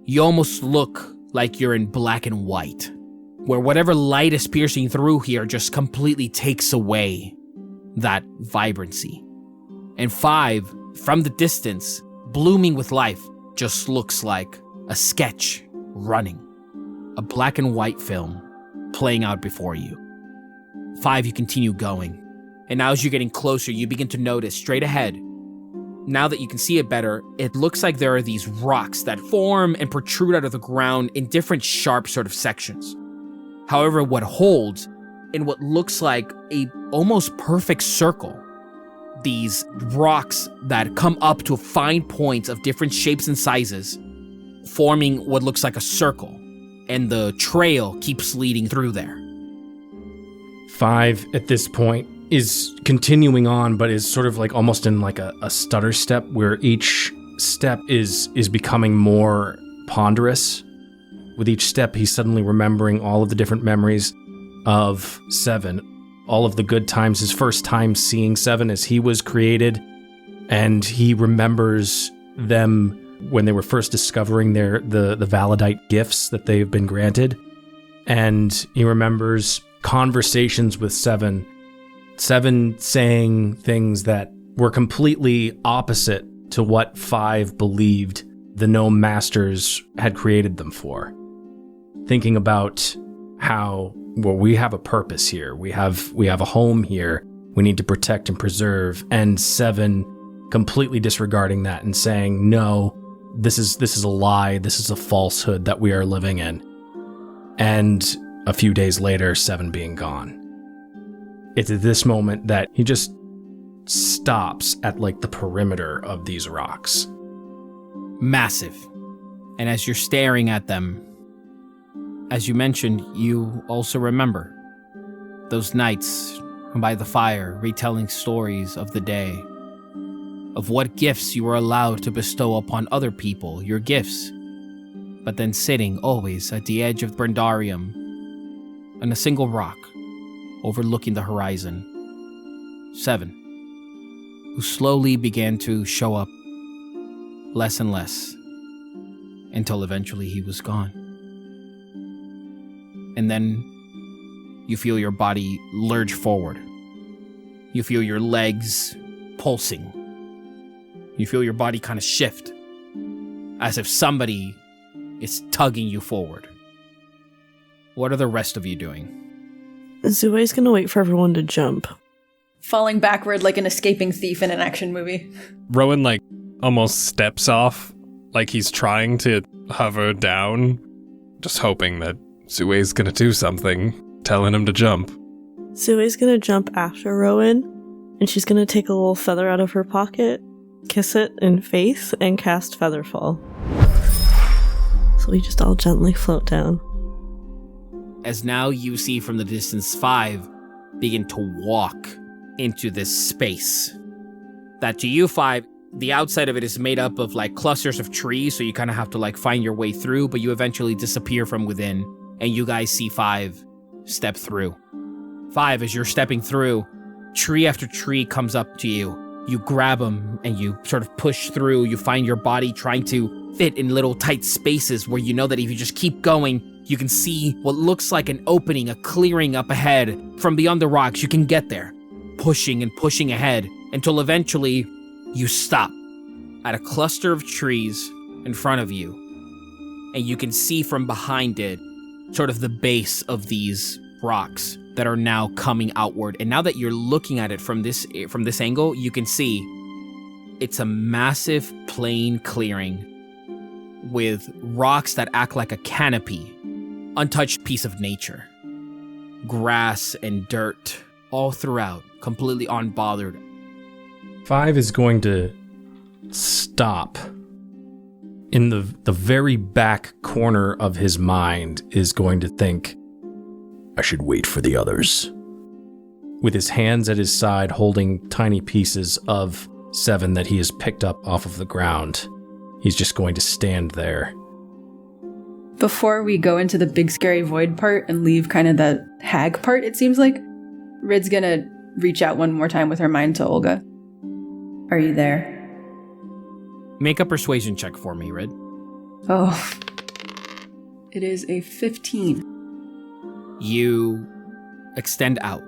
Speaker 2: You almost look like you're in black and white, where whatever light is piercing through here just completely takes away that vibrancy. And 5, from the distance, blooming with life, just looks like a sketch running. A black and white film playing out before you. 5, you continue going. And now as you're getting closer, you begin to notice straight ahead. Now that you can see it better, it looks like there are these rocks that form and protrude out of the ground in different sharp sort of sections. However, what holds in what looks like a almost perfect circle, these rocks that come up to fine points of different shapes and sizes, forming what looks like a circle. And the trail keeps leading through there.
Speaker 4: 5 at this point is continuing on, but is sort of like almost in like a stutter step, where each step is becoming more ponderous. With each step, he's suddenly remembering all of the different memories of 7, all of the good times, his first time seeing 7 as he was created, and he remembers them when they were first discovering the Validite gifts that they've been granted. And he remembers conversations with 7 saying things that were completely opposite to what 5 believed the Gnome Masters had created them for. Thinking about how, well, we have a purpose here. We have a home here. We need to protect and preserve. And 7 completely disregarding that and saying, no, this is a lie. This is a falsehood that we are living in. And a few days later, 7 being gone. It's at this moment that he just stops at like the perimeter of these rocks.
Speaker 2: Massive. And as you're staring at them, as you mentioned, you also remember those nights by the fire, retelling stories of the day, of what gifts you were allowed to bestow upon other people, your gifts, but then sitting always at the edge of Brandarium on a single rock, overlooking the horizon. 7, who slowly began to show up less and less, until eventually he was gone. And then you feel your body lurch forward. You feel your legs pulsing. You feel your body kind of shift, as if somebody is tugging you forward. What are the rest of you doing?
Speaker 6: Zue's gonna wait for everyone to jump.
Speaker 5: Falling backward like an escaping thief in an action movie.
Speaker 3: Rowan, like, almost steps off, like he's trying to hover down just hoping that Zue's gonna do something, telling him to jump.
Speaker 6: Zue's gonna jump after Rowan, and she's gonna take a little feather out of her pocket, kiss it in face, and cast Featherfall. So we just all gently float down.
Speaker 2: As now you see from the distance 5 begin to walk into this space. That to you 5, the outside of it is made up of like clusters of trees, so you kind of have to like find your way through, but you eventually disappear from within, and you guys see 5 step through. 5, as you're stepping through, tree after tree comes up to you. You grab them and you sort of push through. You find your body trying to fit in little tight spaces where you know that if you just keep going, you can see what looks like an opening, a clearing up ahead. From beyond the rocks, you can get there, pushing and pushing ahead until eventually you stop at a cluster of trees in front of you. And you can see from behind it sort of the base of these rocks that are now coming outward. And now that you're looking at it from this angle, you can see it's a massive plain clearing with rocks that act like a canopy, untouched piece of nature. Grass and dirt all throughout, completely unbothered.
Speaker 4: 5 is going to stop. In the very back corner of his mind is going to think, I should wait for the others. With his hands at his side holding tiny pieces of 7 that he has picked up off of the ground, he's just going to stand there.
Speaker 5: Before we go into the big scary void part and leave kind of the hag part, it seems like, Rid's gonna reach out one more time with her mind to Olga. Are you there?
Speaker 2: Make a persuasion check for me, Rid.
Speaker 5: Oh. It is a 15.
Speaker 2: You extend out.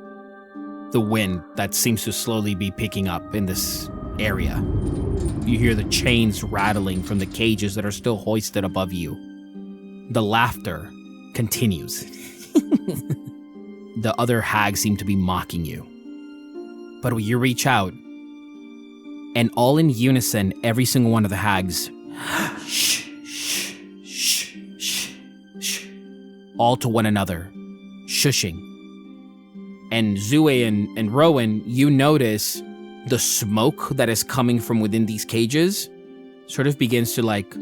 Speaker 2: The wind that seems to slowly be picking up in this area. You hear the chains rattling from the cages that are still hoisted above you. The laughter continues. The other hags seem to be mocking you. But when you reach out, and all in unison, every single one of the hags, shh, shh, shh, shh, shh, all to one another, shushing. And Zue and Rowan, you notice the smoke that is coming from within these cages sort of begins to like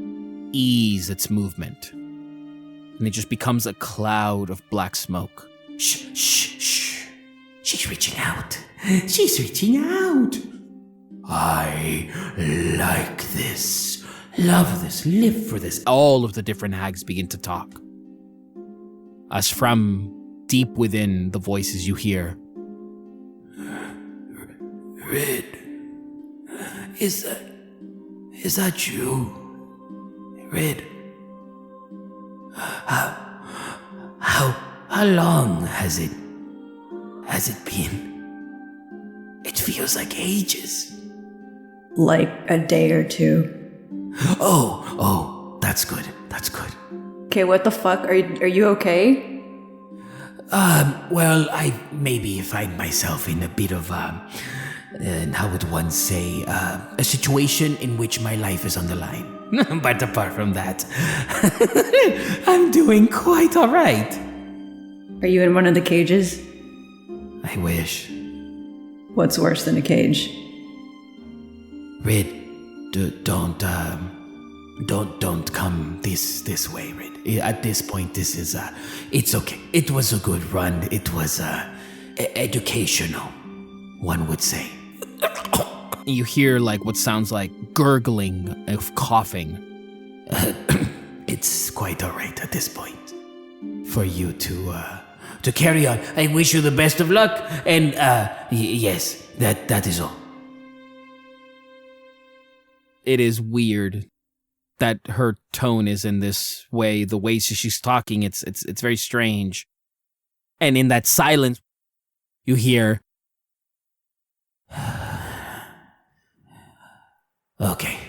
Speaker 2: ease its movement. And it just becomes a cloud of black smoke. Shh, shh, shh. She's reaching out. She's reaching out. I like this, love this, live for this. All of the different hags begin to talk. As from deep within the voices you hear, Rid, is that you? Rid, how long has it been? It feels like ages.
Speaker 5: Like a day or 2.
Speaker 2: Oh, that's good.
Speaker 5: Okay, what the fuck? Are you okay?
Speaker 7: Well, I maybe find myself in a bit of, how would one say, a situation in which my life is on the line. But apart from that, I'm doing quite all right.
Speaker 5: Are you in one of the cages?
Speaker 7: I wish.
Speaker 5: What's worse than a cage?
Speaker 7: Rid, don't come this way, Rid. At this point, this is, it's okay. It was a good run. It was, educational, one would say.
Speaker 2: You hear like what sounds like gurgling of coughing.
Speaker 7: It's quite all right at this point for you to carry on. I wish you the best of luck, and, yes, that is all.
Speaker 2: It is weird that her tone is in this way. The way she's talking, it's very strange. And in that silence, you hear,
Speaker 7: Okay.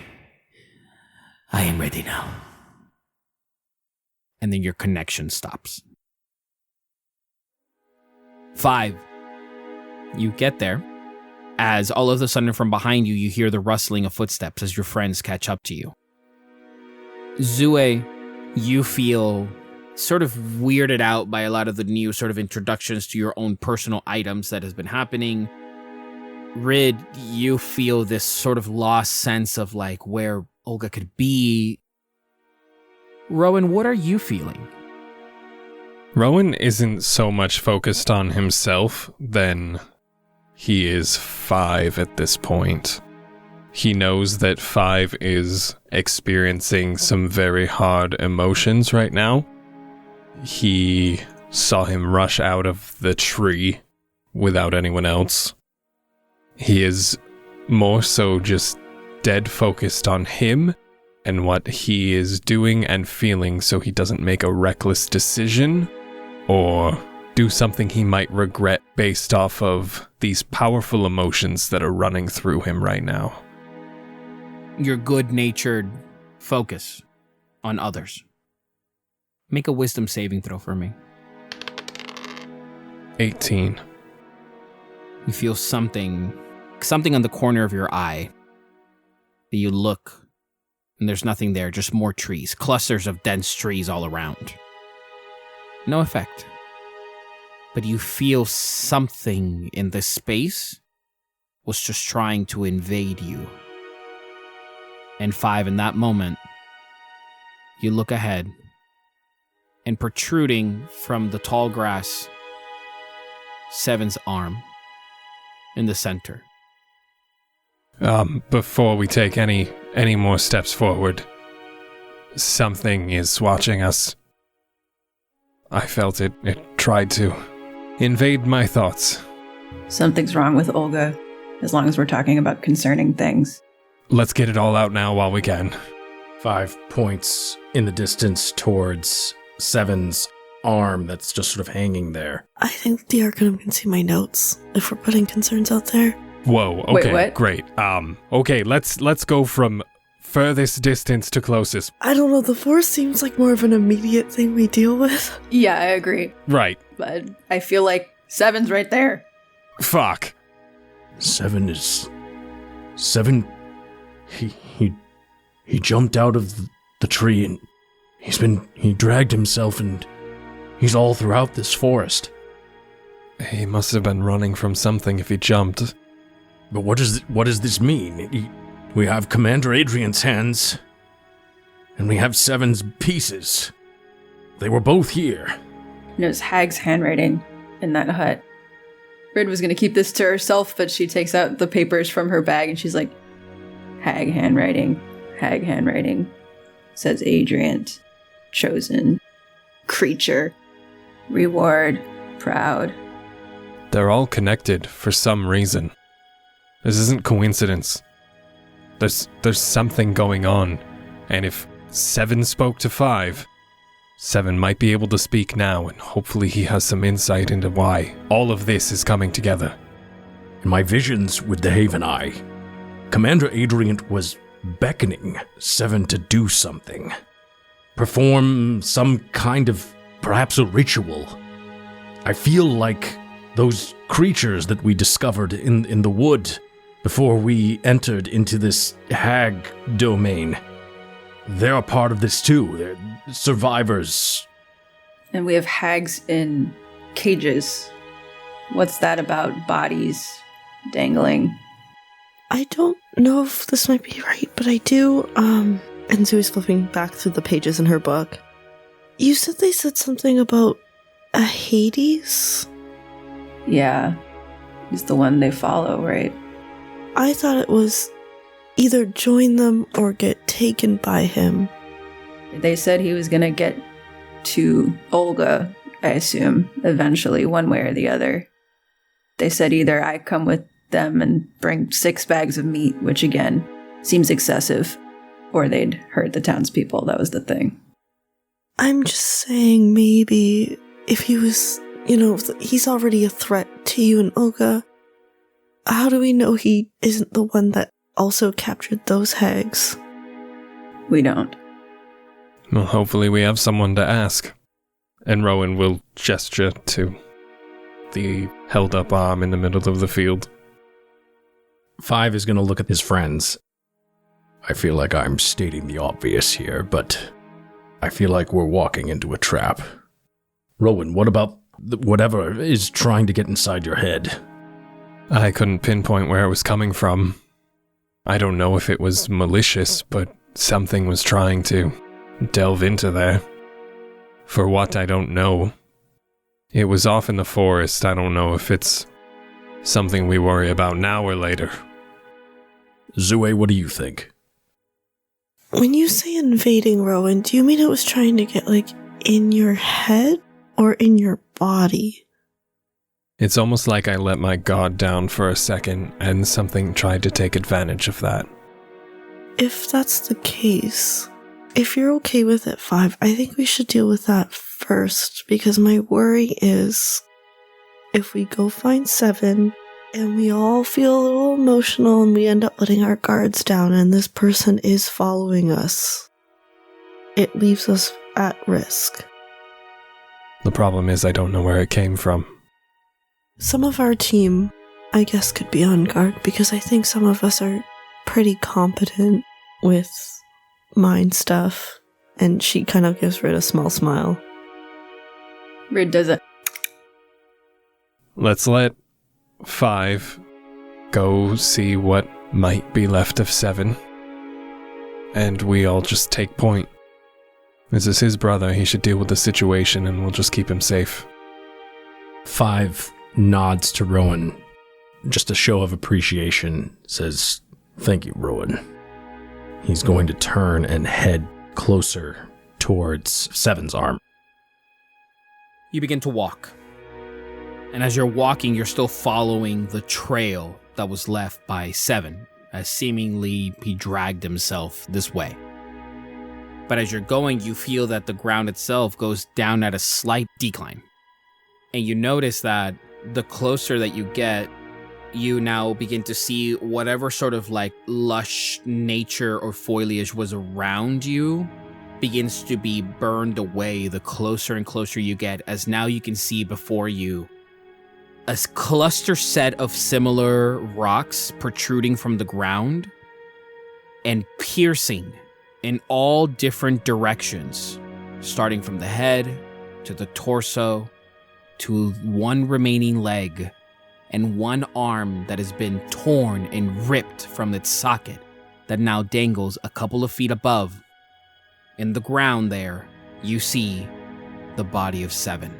Speaker 7: I am ready now.
Speaker 2: and then your connection stops. 5. You get there. As all of a sudden from behind you, you hear the rustling of footsteps as your friends catch up to you. Zue, you feel sort of weirded out by a lot of the new sort of introductions to your own personal items that has been happening. Rid, you feel this sort of lost sense of like where Olga could be. Rowan, what are you feeling?
Speaker 3: Rowan isn't so much focused on himself than he is 5 at this point. He knows that 5 is experiencing some very hard emotions right now. He saw him rush out of the tree without anyone else. He is more so just dead focused on him and what he is doing and feeling so he doesn't make a reckless decision or do something he might regret based off of these powerful emotions that are running through him right now.
Speaker 2: Your good-natured focus on others. Make a wisdom saving throw for me.
Speaker 3: 18.
Speaker 2: You feel something on the corner of your eye. You look, and there's nothing there, just more trees. Clusters of dense trees all around. No effect. But you feel something in this space was just trying to invade you. And 5, in that moment, you look ahead, and protruding from the tall grass, 7's arm in the center.
Speaker 3: Before we take any more steps forward, something is watching us. I felt it tried to invade my thoughts.
Speaker 5: Something's wrong with Olga, as long as we're talking about concerning things.
Speaker 3: Let's get it all out now while we can.
Speaker 4: 5 points in the distance towards 7's arm that's just sort of hanging there.
Speaker 6: I think the Arcanum can see my notes if we're putting concerns out there.
Speaker 3: Whoa, okay,
Speaker 5: Wait, what?
Speaker 3: Great. Okay, let's go from furthest distance to closest.
Speaker 6: I don't know, the force seems like more of an immediate thing we deal with.
Speaker 5: Yeah, I agree.
Speaker 3: Right.
Speaker 5: But I feel like 7's right there.
Speaker 3: Fuck.
Speaker 4: 7 is... 7... He jumped out of the tree and he dragged himself and he's all throughout this forest.
Speaker 3: He must have been running from something if he jumped.
Speaker 4: But what does this mean? We have Commander Adrian's hands, and we have 7's pieces. They were both here.
Speaker 5: And it was Hag's handwriting in that hut. Rid was going to keep this to herself, but she takes out the papers from her bag and she's like, Hag handwriting, says Adrian, chosen, creature, reward, proud.
Speaker 3: They're all connected for some reason. This isn't coincidence. There's something going on, and if 7 spoke to 5, 7 might be able to speak now, and hopefully he has some insight into why all of this is coming together.
Speaker 4: In my visions with the Haven Eye, Commander Adrian was beckoning 7 to do something. Perform some kind of, perhaps a ritual. I feel like those creatures that we discovered in the wood before we entered into this hag domain, they're a part of this too. They're survivors.
Speaker 5: And we have hags in cages. What's that about? Bodies dangling.
Speaker 6: I don't know if this might be right, but I do, and Zoe's flipping back through the pages in her book. You said they said something about a Hades?
Speaker 5: Yeah. He's the one they follow, right?
Speaker 6: I thought it was either join them or get taken by him.
Speaker 5: They said he was gonna get to Olga, I assume, eventually, one way or the other. They said either I come with them and bring 6 bags of meat, which again, seems excessive, or they'd hurt the townspeople. That was the thing.
Speaker 6: I'm just saying maybe if he was, he's already a threat to you and Olga. How do we know he isn't the one that also captured those hags?
Speaker 5: We don't.
Speaker 3: Well, hopefully we have someone to ask. And Rowan will gesture to the held-up arm in the middle of the field.
Speaker 4: 5 is going to look at his friends. I feel like I'm stating the obvious here, but I feel like we're walking into a trap. Rowan, what about whatever is trying to get inside your head?
Speaker 3: I couldn't pinpoint where it was coming from. I don't know if it was malicious, but something was trying to delve into there. For what, I don't know. It was off in the forest. I don't know if it's something we worry about now or later.
Speaker 4: Zue, what do you think?
Speaker 6: When you say invading, Rowan, do you mean it was trying to get, in your head or in your body?
Speaker 3: It's almost like I let my guard down for a second, and something tried to take advantage of that.
Speaker 6: If that's the case, if you're okay with it, 5, I think we should deal with that first, because my worry is if we go find 7 and we all feel a little emotional and we end up letting our guards down and this person is following us, it leaves us at risk.
Speaker 3: The problem is I don't know where it came from.
Speaker 6: Some of our team, I guess, could be on guard because I think some of us are pretty competent with mind stuff. And she kind of gives Rid a small smile.
Speaker 5: Rid does it.
Speaker 3: Let's let 5 go see what might be left of 7. And we all just take point. This is his brother. He should deal with the situation and we'll just keep him safe.
Speaker 4: 5 nods to Rowan. Just a show of appreciation, says, "Thank you, Rowan." He's going to turn and head closer towards 7's arm.
Speaker 2: You begin to walk. And as you're walking, you're still following the trail that was left by 7, as seemingly he dragged himself this way. But as you're going, you feel that the ground itself goes down at a slight decline. And you notice that the closer that you get, you now begin to see whatever sort of lush nature or foliage was around you begins to be burned away the closer and closer you get, as now you can see before you a cluster set of similar rocks protruding from the ground and piercing in all different directions, starting from the head to the torso to one remaining leg and one arm that has been torn and ripped from its socket that now dangles a couple of feet above. In the ground there, you see the body of 7.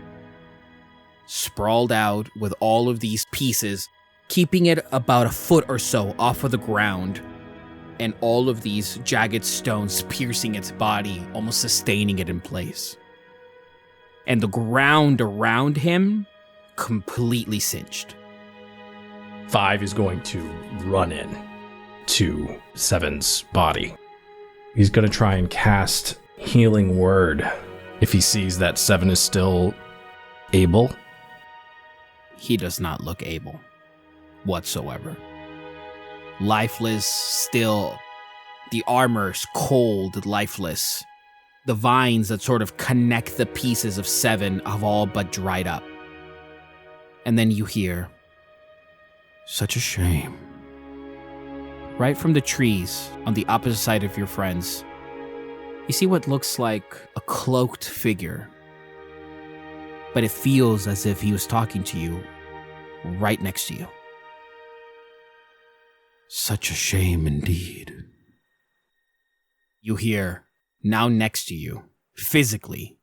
Speaker 2: Sprawled out with all of these pieces, keeping it about a foot or so off of the ground, and all of these jagged stones piercing its body, almost sustaining it in place. And the ground around him completely singed.
Speaker 4: 5 is going to run in to 7's body. He's going to try and cast Healing Word if he sees that 7 is still able.
Speaker 2: He does not look able whatsoever. Lifeless, still. The armor's cold, lifeless. The vines that sort of connect the pieces of 7 have all but dried up. And then you hear, "Such a shame." Right from the trees on the opposite side of your friends, you see what looks like a cloaked figure. But it feels as if he was talking to you right next to you. "Such a shame indeed." You hear, now next to you, physically,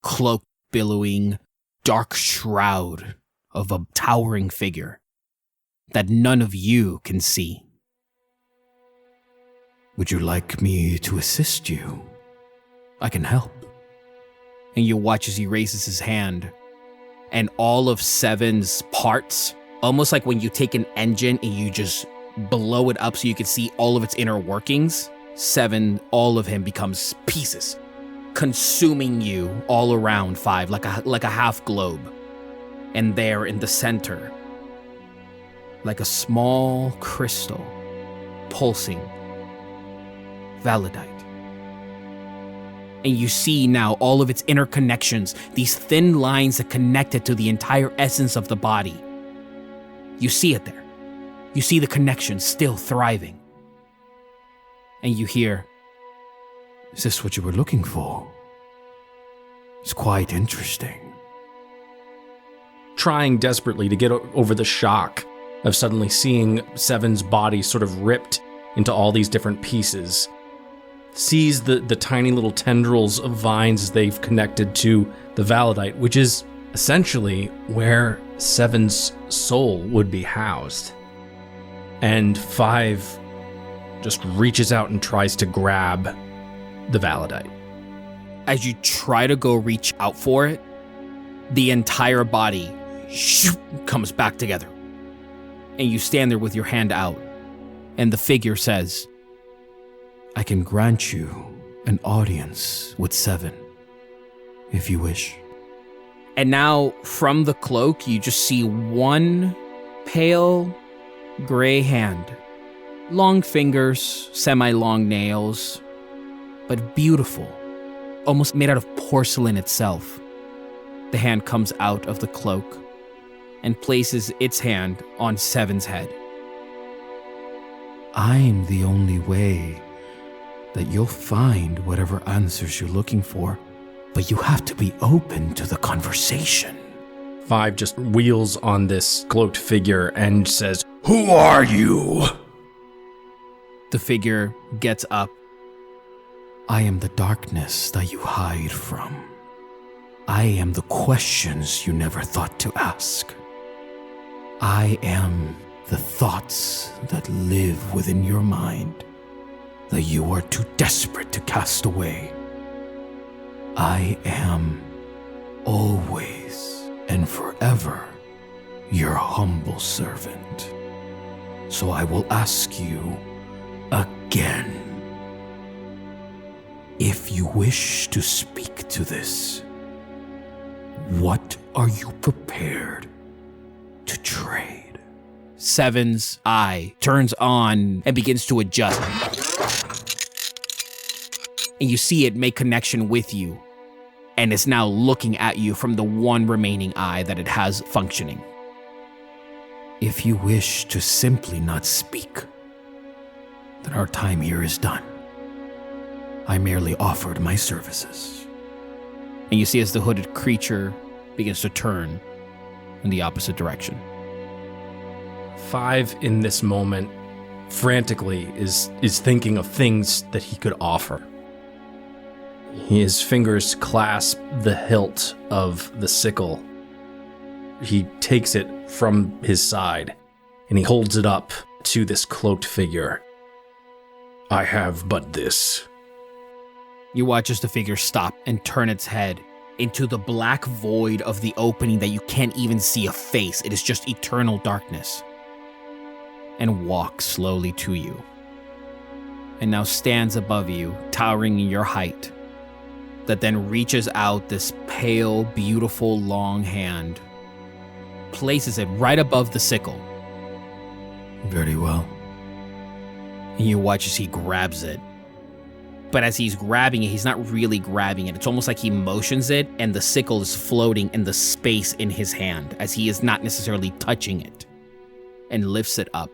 Speaker 2: cloaked, billowing, dark shroud of a towering figure that none of you can see. "Would you like me to assist you? I can help." And you watch as he raises his hand, and all of 7's parts, almost like when you take an engine and you just blow it up so you can see all of its inner workings, 7, all of him becomes pieces, consuming you all around 5 like a half globe. And there in the center, like a small crystal, pulsing, Validite. And you see now all of its interconnections, these thin lines that connect it to the entire essence of the body. You see it there. You see the connection still thriving. And you hear, "Is this what you were looking for?"
Speaker 1: It's quite interesting.
Speaker 4: Trying desperately to get over the shock of suddenly seeing Seven's body sort of ripped into all these different pieces, sees the tiny little tendrils of vines they've connected to the Validite, which is essentially where Seven's soul would be housed. And 5 just reaches out and tries to grab the Validite.
Speaker 2: As you try to go reach out for it, the entire body comes back together. And you stand there with your hand out, and the figure says,
Speaker 1: I can grant you an audience with 7, if you wish.
Speaker 2: And now from the cloak, you just see one pale gray hand. Long fingers, semi-long nails, but beautiful, almost made out of porcelain itself. The hand comes out of the cloak and places its hand on 7's head.
Speaker 1: I'm the only way that you'll find whatever answers you're looking for, but you have to be open to the conversation.
Speaker 4: 5 just wheels on this cloaked figure and says, "Who are you?"
Speaker 2: The figure gets up.
Speaker 1: I am the darkness that you hide from. I am the questions you never thought to ask. I am the thoughts that live within your mind that you are too desperate to cast away. I am always and forever your humble servant. So I will ask you again. If you wish to speak to this, what are you prepared to trade?
Speaker 2: 7's eye turns on and begins to adjust. And you see it make connection with you, and it's now looking at you from the one remaining eye that it has functioning.
Speaker 1: If you wish to simply not speak, then our time here is done. I merely offered my services.
Speaker 2: And you see as the hooded creature begins to turn in the opposite direction.
Speaker 4: 5 in this moment frantically is thinking of things that he could offer. His fingers clasp the hilt of the sickle. He takes it from his side and he holds it up to this cloaked figure. I have but this.
Speaker 2: You watch as the figure stop and turn its head into the black void of the opening that you can't even see a face. It is just eternal darkness. And walk slowly to you. And now stands above you, towering in your height, that then reaches out this pale, beautiful, long hand, places it right above the sickle.
Speaker 1: Very well.
Speaker 2: And you watch as he grabs it. But as he's grabbing it, he's not really grabbing it. It's almost like he motions it, and the sickle is floating in the space in his hand, as he is not necessarily touching it, and lifts it up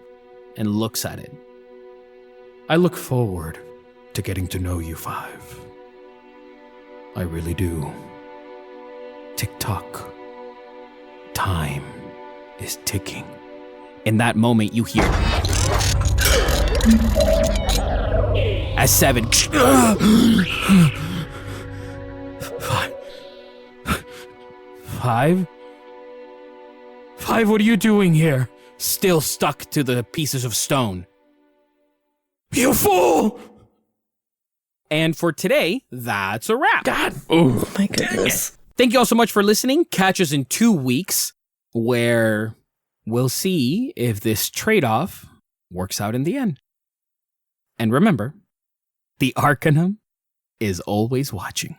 Speaker 2: and looks at it.
Speaker 1: I look forward to getting to know you 5. I really do. Tick-tock. Time is ticking.
Speaker 2: In that moment, you hear as 7
Speaker 1: 5? 5, what are you doing here?
Speaker 2: still stuck to the pieces of stone.
Speaker 1: You fool!
Speaker 2: And for today, that's a wrap.
Speaker 1: God!
Speaker 6: Oh my goodness.
Speaker 2: Thank you all so much for listening. Catch us in 2 weeks, where we'll see if this trade-off works out in the end. And remember, the Arcanum is always watching.